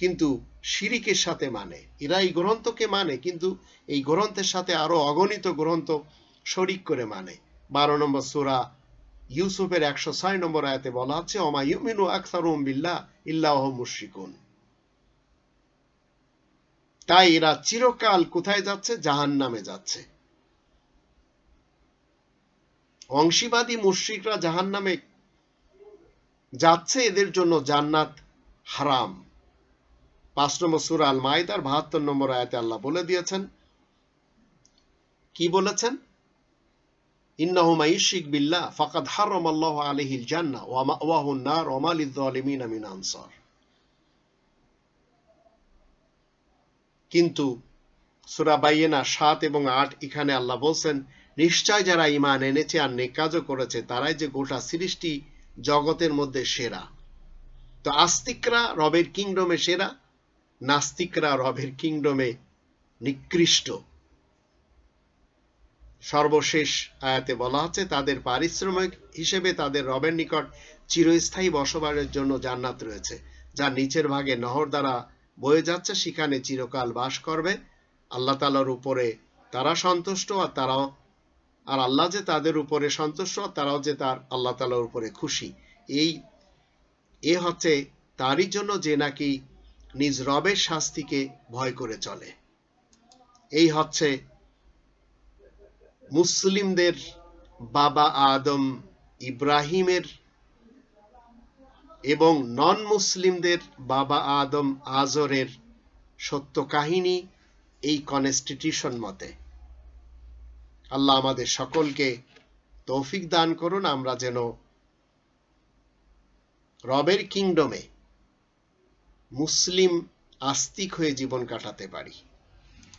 কিন্তু শিরিকের সাথে মানে। এরা এই গ্রন্থকে মানে, কিন্তু এই গ্রন্থের সাথে আরো অগণিত গ্রন্থ শরিক করে মানে। 12 নম্বর সূরা ইউসুফের 106 নম্বর আয়াতে বলা হচ্ছে, ওমা ইউমিনু আকসারুহুম বিল্লাহ ইল্লা ওয়াহুম মুশরিকুন। তাই এরা চিরকাল কোথায় যাচ্ছে? জাহান্নামে যাচ্ছে। অংশীবাদী মুশরিকরা জাহান্নামে যাচ্ছে, এদের জন্য জান্নাত হারাম। 5 নম্বর সূরা আল মাইদার 72 নম্বর আয়াতে আল্লাহ বলে দিয়েছেন, কি বলেছেন? ইন্নাহু মান ইউশরিক বিল্লাহ ফাকাদ হারামাল্লাহু আলাইহিল জান্নাহ ওয়া মাওয়াহুন নার ওয়া মা লিয-যালিমিনা মিন আনসার। কিন্তু সূরা বাইয়িনা 7 এবং 8 এখানে আল্লাহ বলছেন, নিশ্চয় যারা ঈমান এনেছে আর নেক কাজও করেছে তারাই যে গোটা সৃষ্টি জগতের মধ্যে সেরা। তো আস্তিকরা রবের কিংডমে সেরা, নাস্তিকরা রবের কিংডমে নিকৃষ্ট। সর্বশেষ আয়াতে বলা হচ্ছে, তাদের পারিশ্রমিক হিসেবে তাদের রবের নিকট চিরস্থায়ী বসবাসের জন্য জান্নাত রয়েছে, যার নিচের ভাগে নহর দ্বারা বয়ে যাচ্ছে, সেখানে চিরকাল বাস করবে। আল্লাহ তাআলার উপরে তারা সন্তুষ্ট, আর আল্লাহ যে তাদের উপরে সন্তুষ্ট, তারাও যে তার আল্লাহ তাআলার উপরে খুশি। এ হচ্ছে তারই জন্য যে নাকি নিজ রবের শাস্তিকে ভয় করে চলে। এই হচ্ছে মুসলিমদের বাবা আদম ইব্রাহিমের এবং নন মুসলিমদের বাবা আদম আজরের সত্য কাহিনী এই কনস্টিটিউশন মতে। আল্লাহ আমাদের সকলকে তৌফিক দান করুন, আমরা যেন রবের কিংডমে মুসলিম আস্তিক হয়ে জীবন কাটাতে পারি।